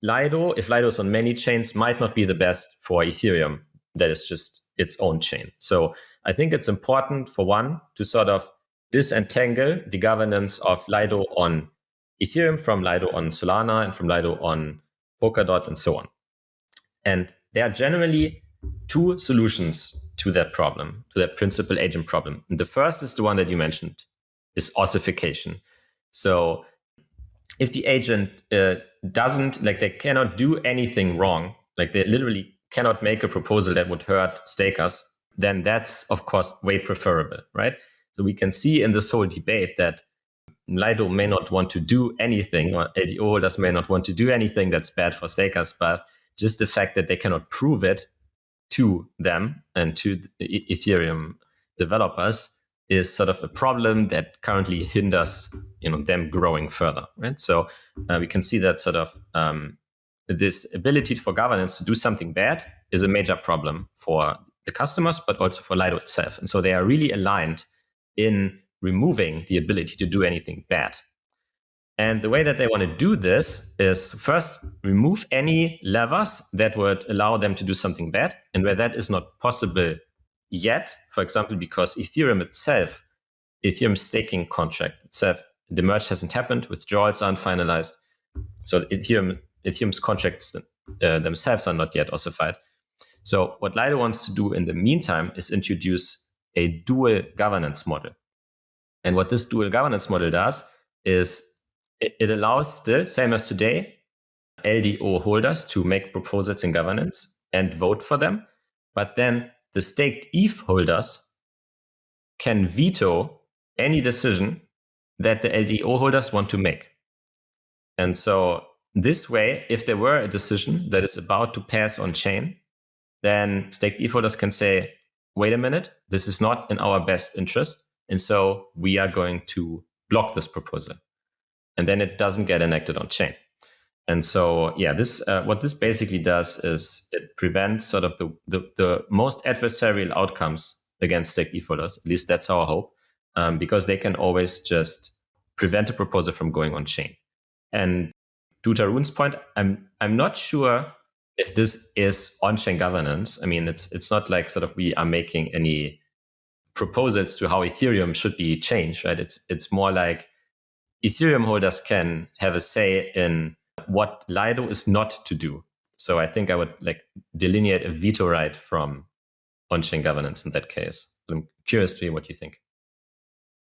Lido, if Lido is on many chains, might not be the best for Ethereum. That is just its own chain. So I think it's important for one to sort of disentangle the governance of Lido on Ethereum from Lido on Solana and from Lido on Polkadot and so on. And there are generally two solutions to that problem, to that principal agent problem. And the first is the one that you mentioned, is ossification. So if the agent doesn't, like they cannot do anything wrong, like they literally cannot make a proposal that would hurt stakers, then that's, of course, way preferable, right? So we can see in this whole debate that Lido may not want to do anything, or LDO holders may not want to do anything that's bad for stakers, but just the fact that they cannot prove it to them and to Ethereum developers is sort of a problem that currently hinders them growing further, right? So we can see that sort of this ability for governance to do something bad is a major problem for the customers, but also for Lido itself. And so they are really aligned in removing the ability to do anything bad. And the way that they want to do this is first remove any levers that would allow them to do something bad. And where that is not possible yet, for example, because Ethereum itself Ethereum staking contract itself, the merge hasn't happened, withdrawals aren't finalized. So Ethereum's contracts themselves are not yet ossified. So what Lido wants to do in the meantime is introduce a dual governance model. And what this dual governance model does is it allows still, same as today, LDO holders to make proposals in governance and vote for them. But then the staked ETH holders can veto any decision that the LDO holders want to make. And so this way, if there were a decision that is about to pass on chain, then staked ETH holders can say, wait a minute, this is not in our best interest. And so we are going to block this proposal. And then it doesn't get enacted on chain. And so, this what this basically does is it prevents sort of the most adversarial outcomes against staked ETH holders. At least that's our hope, because they can always just prevent a proposal from going on chain. And to Tarun's point, I'm not sure if this is on-chain governance. I mean, it's not like sort of we are making any proposals to how Ethereum should be changed, right? It's more like Ethereum holders can have a say in what Lido is not to do. So I think I would like delineate a veto right from on-chain governance in that case. I'm curious to hear what you think.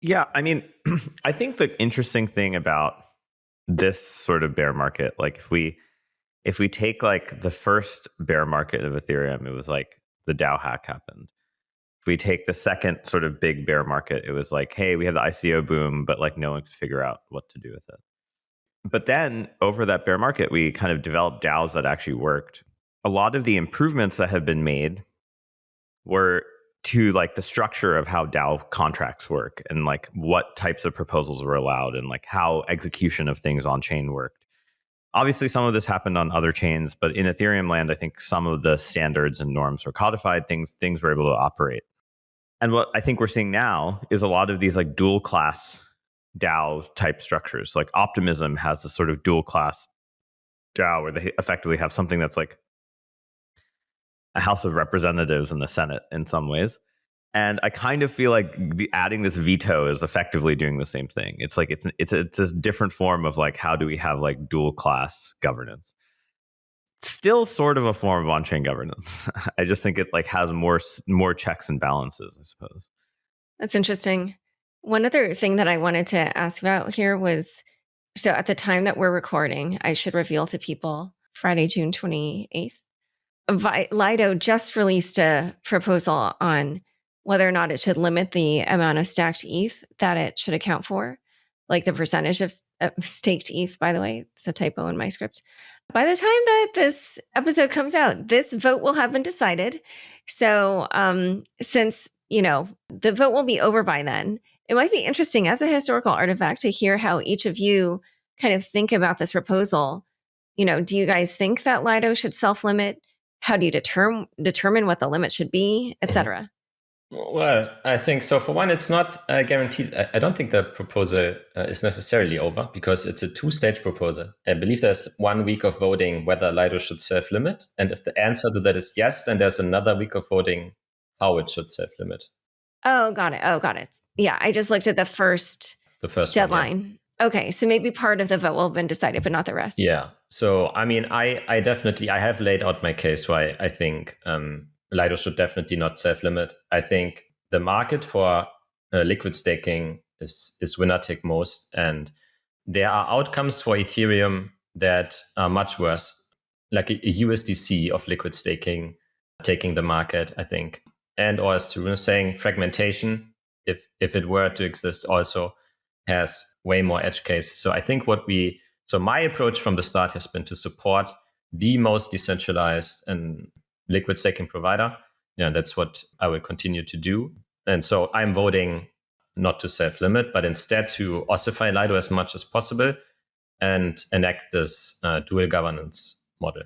Yeah, I mean, I think the interesting thing about this sort of bear market, like if we take like the first bear market of Ethereum, it was like the DAO hack happened. If we take the second sort of big bear market, it was like, hey, we had the ICO boom, but like no one could figure out what to do with it. But then over that bear market, we kind of developed DAOs that actually worked. A lot of the improvements that have been made were to like the structure of how DAO contracts work and like what types of proposals were allowed and like how execution of things on chain worked. Obviously, some of this happened on other chains, but in Ethereum land, I think some of the standards and norms were codified, things were able to operate. And what I think we're seeing now is a lot of these like dual class DAO type structures. Like Optimism has this sort of dual class DAO where they effectively have something that's like a House of Representatives in the Senate in some ways. And I kind of feel like adding this veto is effectively doing the same thing. It's like it's a different form of like how do we have like dual class governance? Still sort of a form of on-chain governance. I just think it like has more checks and balances, I suppose. That's interesting. One other thing that I wanted to ask about here was, so at the time that we're recording, I should reveal to people, Friday, June 28th, Lido just released a proposal on whether or not it should limit the amount of stacked ETH that it should account for, like the percentage of staked ETH, by the way. It's a typo in my script. By the time that this episode comes out, this vote will have been decided. So since, the vote will be over by then, it might be interesting as a historical artifact to hear how each of you kind of think about this proposal. Do you guys think that Lido should self-limit? How do you determine what the limit should be, et cetera? Well, I think so. For one, it's not guaranteed. I don't think the proposal is necessarily over because it's a two-stage proposal. I believe there's 1 week of voting whether Lido should self-limit. And if the answer to that is yes, then there's another week of voting how it should self-limit. Oh, got it. Yeah, I just looked at the first deadline. One, yeah. Okay, so maybe part of the vote will have been decided, but not the rest. Yeah. So, I mean, I definitely, I have laid out my case why I think Lido should definitely not self-limit. I think the market for liquid staking is winner take most. And there are outcomes for Ethereum that are much worse, like a USDC of liquid staking taking the market, I think. And or as Tarun is saying, fragmentation, if it were to exist, also has way more edge cases. So I think my approach from the start has been to support the most decentralized and liquid staking provider. Yeah, that's what I will continue to do. And so I'm voting not to self-limit, but instead to ossify Lido as much as possible and enact this dual governance model.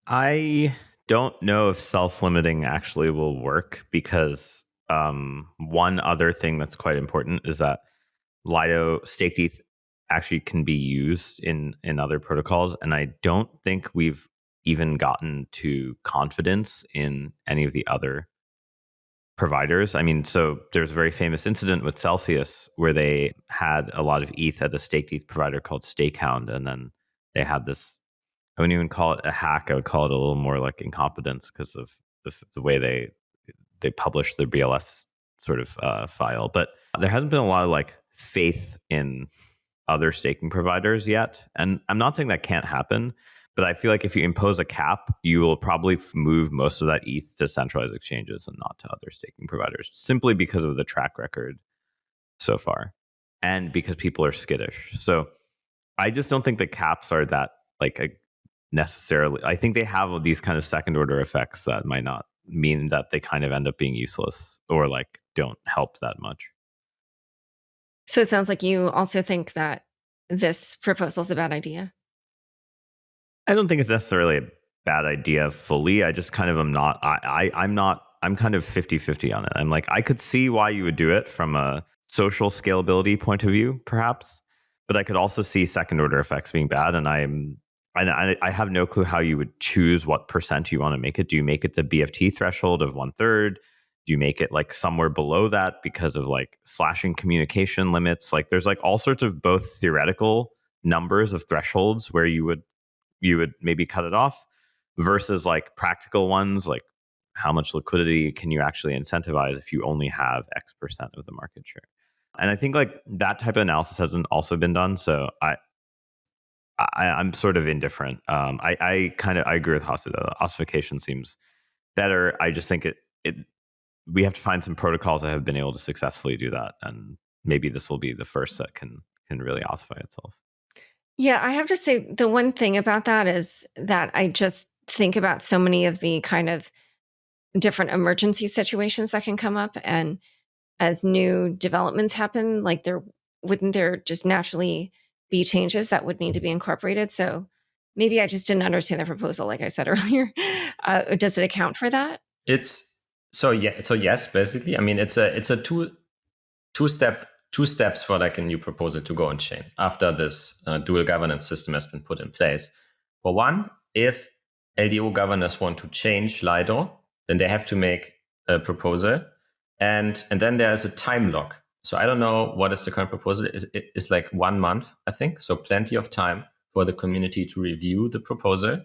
I don't know if self-limiting actually will work because one other thing that's quite important is that Lido staked ETH actually can be used in other protocols. And I don't think we've even gotten to confidence in any of the other providers. I mean, so there's a very famous incident with Celsius where they had a lot of ETH at the staked ETH provider called Stakehound, and then they had this. I wouldn't even call it a hack. I would call it a little more like incompetence because of the way they published their BLS sort of file. But there hasn't been a lot of like faith in other staking providers yet. And I'm not saying that can't happen, but I feel like if you impose a cap, you will probably move most of that ETH to centralized exchanges and not to other staking providers, simply because of the track record so far and because people are skittish. So I just don't think the caps are that necessarily. I think they have these kind of second order effects that might not mean that they kind of end up being useless or like don't help that much. So it sounds like you also think that this proposal is a bad idea. I don't think it's necessarily a bad idea fully. I just kind of am not. I'm kind of 50-50 on it. I'm like, I could see why you would do it from a social scalability point of view, perhaps, but I could also see second order effects being bad. And I have no clue how you would choose what percent you want to make it. Do you make it the BFT threshold of 1/3? Do you make it like somewhere below that because of like flashing communication limits? Like there's like all sorts of both theoretical numbers of thresholds where you would maybe cut it off versus like practical ones, like how much liquidity can you actually incentivize if you only have X percent of the market share? And I think like that type of analysis hasn't also been done. So I'm sort of indifferent. I agree with Hasu though. Ossification seems better. I just think we have to find some protocols that have been able to successfully do that, and maybe this will be the first that can really ossify itself. Yeah, I have to say the one thing about that is that I just think about so many of the kind of different emergency situations that can come up, and as new developments happen, like wouldn't there just naturally be changes that would need to be incorporated? So maybe I just didn't understand the proposal, like I said earlier. Does it account for that? So yes, basically. I mean, it's a two steps for like a new proposal to go on chain after this dual governance system has been put in place. For one, if LDO governors want to change Lido, then they have to make a proposal, and then there is a time lock. So I don't know what is the current proposal. It's like 1 month, I think. So plenty of time for the community to review the proposal,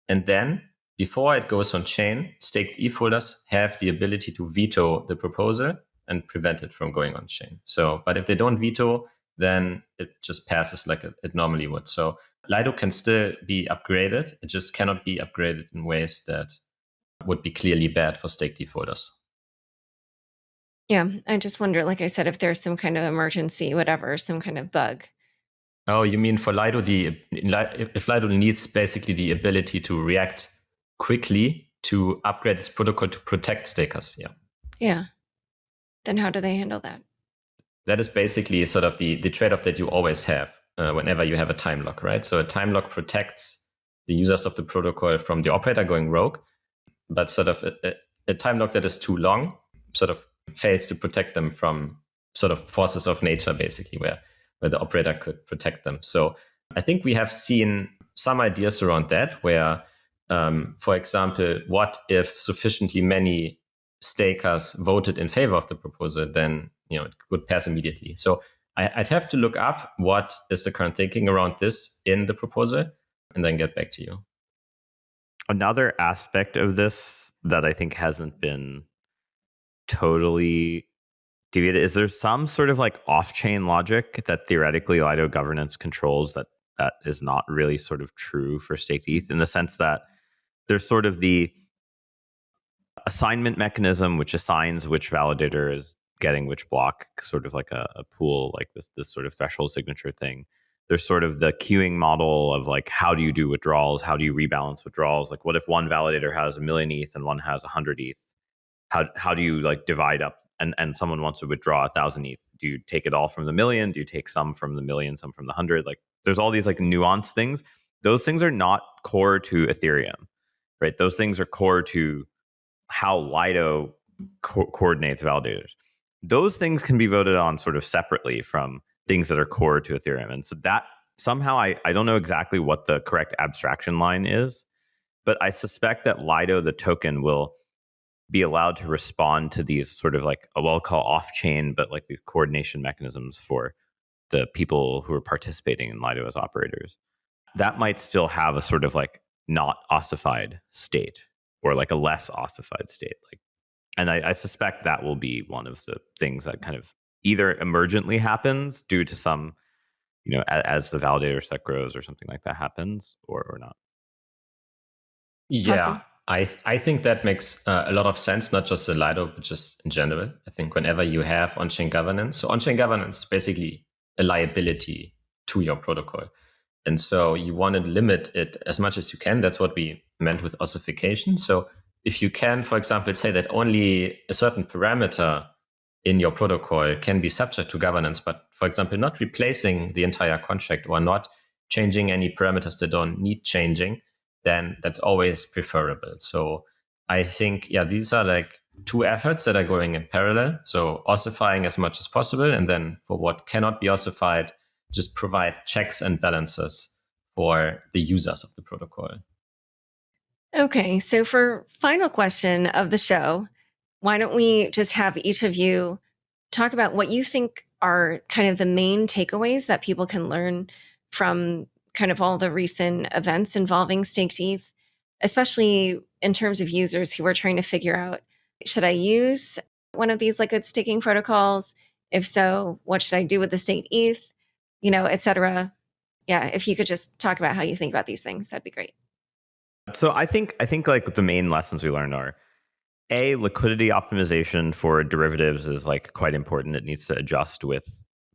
and then before it goes on chain, staked ETH holders have the ability to veto the proposal and prevent it from going on chain. So, but if they don't veto, then it just passes like it normally would. So Lido can still be upgraded. It just cannot be upgraded in ways that would be clearly bad for staked ETH holders. Yeah, I just wonder, like I said, if there's some kind of emergency, whatever, some kind of bug. Oh, you mean for Lido, if Lido needs basically the ability to react quickly to upgrade its protocol to protect stakers. Yeah. Yeah. Then how do they handle that? That is basically sort of the trade-off that you always have whenever you have a time lock, right? So a time lock protects the users of the protocol from the operator going rogue, but sort of a time lock that is too long sort of fails to protect them from sort of forces of nature, basically, where the operator could protect them. So I think we have seen some ideas around that where, for example, what if sufficiently many stakers voted in favor of the proposal, then it could pass immediately. So I'd have to look up what is the current thinking around this in the proposal and then get back to you. Another aspect of this that I think hasn't been totally deviated is there's some sort of like off-chain logic that theoretically Lido governance controls that is not really sort of true for staked ETH, in the sense that there's sort of the assignment mechanism which assigns which validator is getting which block, sort of like a pool, like this sort of threshold signature thing. There's sort of the queuing model of like, how do you do withdrawals? How do you rebalance withdrawals? Like, what if one validator has 1 million ETH and one has 100 ETH? How do you like divide up and someone wants to withdraw 1,000 ETH? Do you take it all from the million? Do you take some from the million, some from the 100? Like, there's all these like nuanced things. Those things are not core to Ethereum, right? Those things are core to how Lido coordinates validators. Those things can be voted on sort of separately from things that are core to Ethereum. And so that somehow, I don't know exactly what the correct abstraction line is, but I suspect that Lido, the token, will be allowed to respond to these sort of like, I'll call off-chain, but like these coordination mechanisms for the people who are participating in Lido as operators, that might still have a sort of like not ossified state, or like a less ossified state. Like, and I suspect that will be one of the things that kind of either emergently happens due to some, as the validator set grows or something like that happens, or not. Yeah, I think that makes a lot of sense, not just in Lido, but just in general. I think whenever you have on-chain governance, so on-chain governance is basically a liability to your protocol. And so you want to limit it as much as you can. That's what we meant with ossification. So if you can, for example, say that only a certain parameter in your protocol can be subject to governance, but for example, not replacing the entire contract or not changing any parameters that don't need changing, then that's always preferable. So I think, these are like two efforts that are going in parallel. So ossifying as much as possible. And then for what cannot be ossified, just provide checks and balances for the users of the protocol. Okay, so for final question of the show, why don't we just have each of you talk about what you think are kind of the main takeaways that people can learn from kind of all the recent events involving staked ETH, especially in terms of users who are trying to figure out, should I use one of these liquid staking protocols? If so, what should I do with the staked ETH? Et cetera. Yeah, if you could just talk about how you think about these things, that'd be great. So I think like the main lessons we learned are, A, liquidity optimization for derivatives is like quite important. It needs to adjust with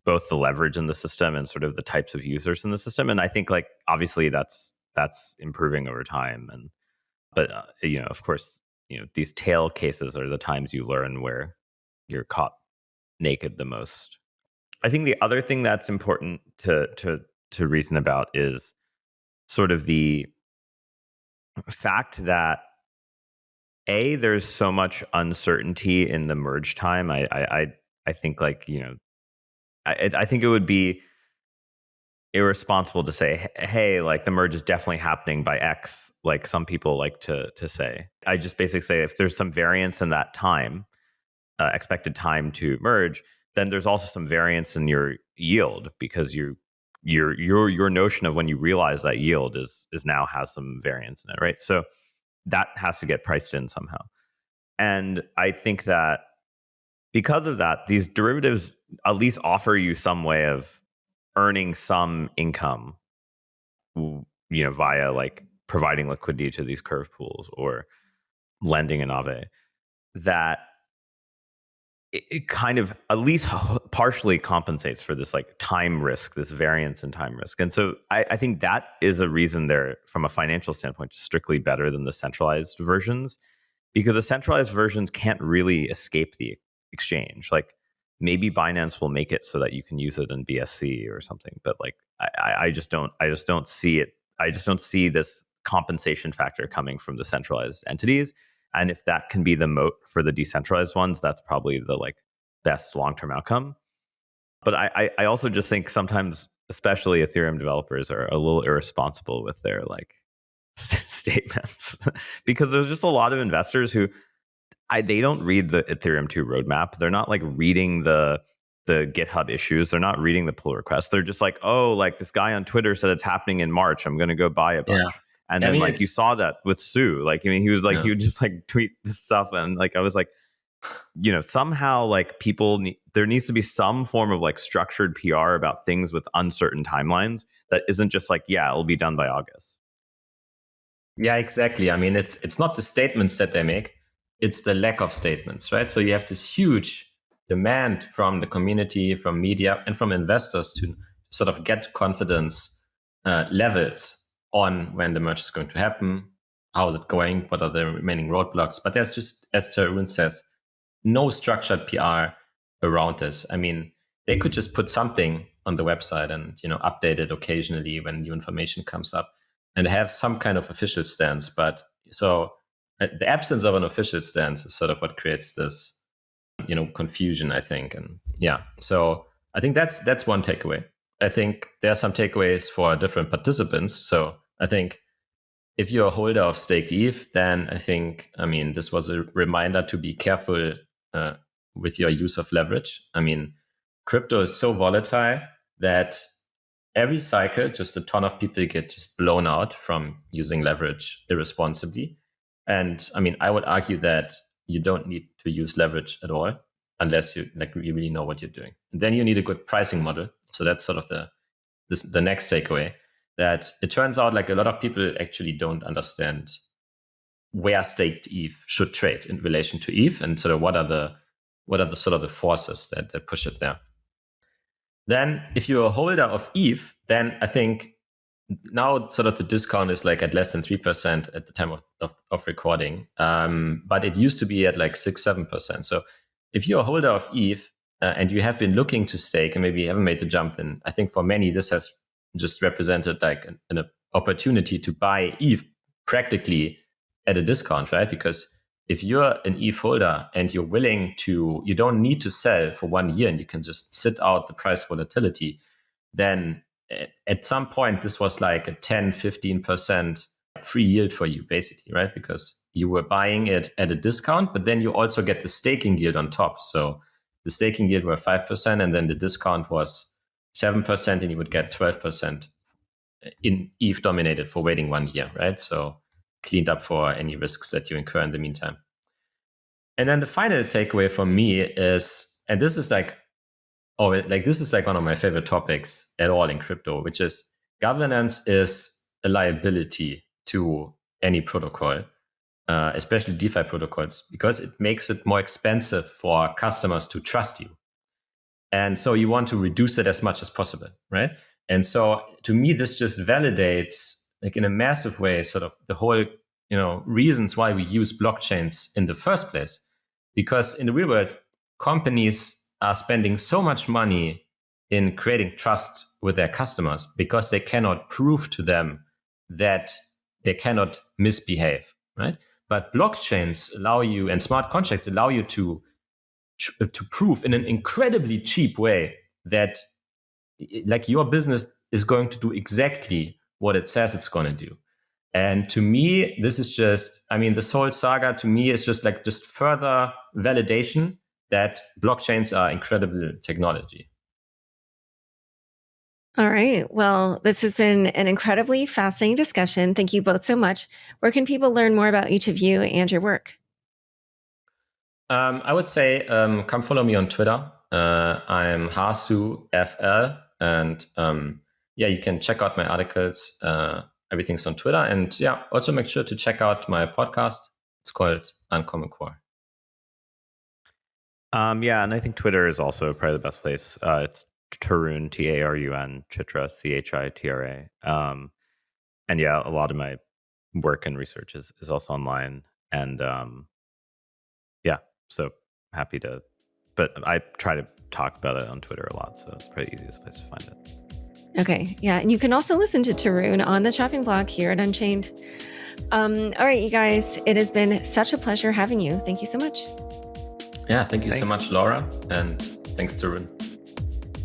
both the leverage in the system and sort of the types of users in the system. And I think like obviously that's improving over time. But of course, these tail cases are the times you learn where you're caught naked the most. I think the other thing that's important to reason about is sort of the fact that there's so much uncertainty in the merge time. I think like, I think it would be irresponsible to say, hey, like the merge is definitely happening by X, like some people like to say. I just basically say if there's some variance in that time, expected time to merge, then there's also some variance in your yield, because your notion of when you realize that yield is now has some variance in it, right? So that has to get priced in somehow. And I think that because of that, these derivatives at least offer you some way of earning some income, via like providing liquidity to these curve pools or lending in Aave, that it kind of at least partially compensates for this like time risk, this variance in time risk. And so I think that is a reason they're, from a financial standpoint, strictly better than the centralized versions, because the centralized versions can't really escape the exchange. Like maybe Binance will make it so that you can use it in BSC or something, but like I just don't see it. I just don't see this compensation factor coming from the centralized entities. And if that can be the moat for the decentralized ones, that's probably the like best long-term outcome. But I also just think sometimes, especially Ethereum developers, are a little irresponsible with their like statements, because there's just a lot of investors who they don't read the Ethereum 2 roadmap. They're not like reading the GitHub issues. They're not reading the pull requests. They're just like, oh, like this guy on Twitter said it's happening in March. I'm going to go buy a bunch. Yeah. And then like you saw that with Sue, like, I mean, he was like, he would just like tweet this stuff. And like, I was like, somehow like there needs to be some form of like structured PR about things with uncertain timelines that isn't just like, it'll be done by August. Yeah, exactly. I mean, it's not the statements that they make, it's the lack of statements, right? So you have this huge demand from the community, from media, and from investors to sort of get confidence levels on when the merge is going to happen, how is it going, what are the remaining roadblocks. But there's just, as Tarun says, no structured PR around this. I mean, they could just put something on the website and update it occasionally when new information comes up and have some kind of official stance. But so the absence of an official stance is sort of what creates this confusion, I think. And so I think that's one takeaway. I think there are some takeaways for different participants. So I think if you're a holder of staked ETH, then I think, this was a reminder to be careful with your use of leverage. Crypto is so volatile that every cycle, just a ton of people get just blown out from using leverage irresponsibly. And I would argue that you don't need to use leverage at all unless you really know what you're doing. And then you need a good pricing model. So that's sort of the next takeaway, that it turns out a lot of people actually don't understand where staked ETH should trade in relation to ETH, and sort of what are the sort of the forces that push it there. Then if you're a holder of ETH, then I think now sort of the discount is at less than 3% at the time of recording. But it used to be at 6-7%. So if you're a holder of ETH and you have been looking to stake and maybe you haven't made the jump, then I think for many this has just represented an opportunity to buy ETH practically at a discount, right? Because if you're an ETH holder and you're willing to, you don't need to sell for 1 year and you can just sit out the price volatility, then at some point this was a 10-15% free yield for you, basically, right? Because you were buying it at a discount, but then you also get the staking yield on top. So the staking yield were 5%, and then the discount was 7%, and you would get 12% in ETH dominated for waiting 1 year, right? So cleaned up for any risks that you incur in the meantime. And then the final takeaway for me is, and this is this is one of my favorite topics at all in crypto, which is governance is a liability to any protocol, especially DeFi protocols, because it makes it more expensive for customers to trust you. And so you want to reduce it as much as possible, right? And so to me, this just validates in a massive way sort of the whole, reasons why we use blockchains in the first place. Because in the real world, companies are spending so much money in creating trust with their customers because they cannot prove to them that they cannot misbehave, right? But blockchains allow you, and smart contracts allow you to prove in an incredibly cheap way that your business is going to do exactly what it says it's going to do. And to me, this is just, this whole saga to me is just just further validation that blockchains are incredible technology. All right. Well, this has been an incredibly fascinating discussion. Thank you both so much. Where can people learn more about each of you and your work? I would say come follow me on Twitter. I'm Hasu FL, and you can check out my articles. Everything's on Twitter, and also make sure to check out my podcast. It's called Uncommon Core. And I think Twitter is also probably the best place. It's Tarun, Tarun, Chitra, Chitra. And a lot of my work and research is also online. And so happy to, but I try to talk about it on Twitter a lot, so it's probably the easiest place to find it. Okay, yeah, and you can also listen to Tarun on the chopping block here at Unchained. All right, you guys, it has been such a pleasure having you. Thank you so much. Yeah, thank you so much, Laura, and thanks, Tarun.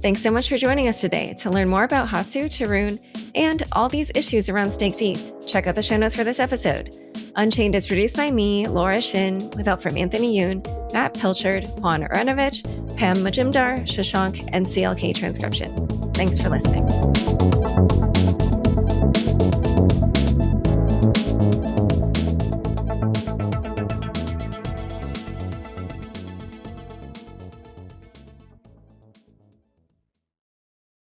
Thanks so much for joining us today. To learn more about Hasu, Tarun, and all these issues around staked ETH, check out the show notes for this episode. Unchained is produced by me, Laura Shin, with help from Anthony Yoon, Matt Pilchard, Juan Aranovich, Pam Majumdar, Shashank, and CLK Transcription. Thanks for listening.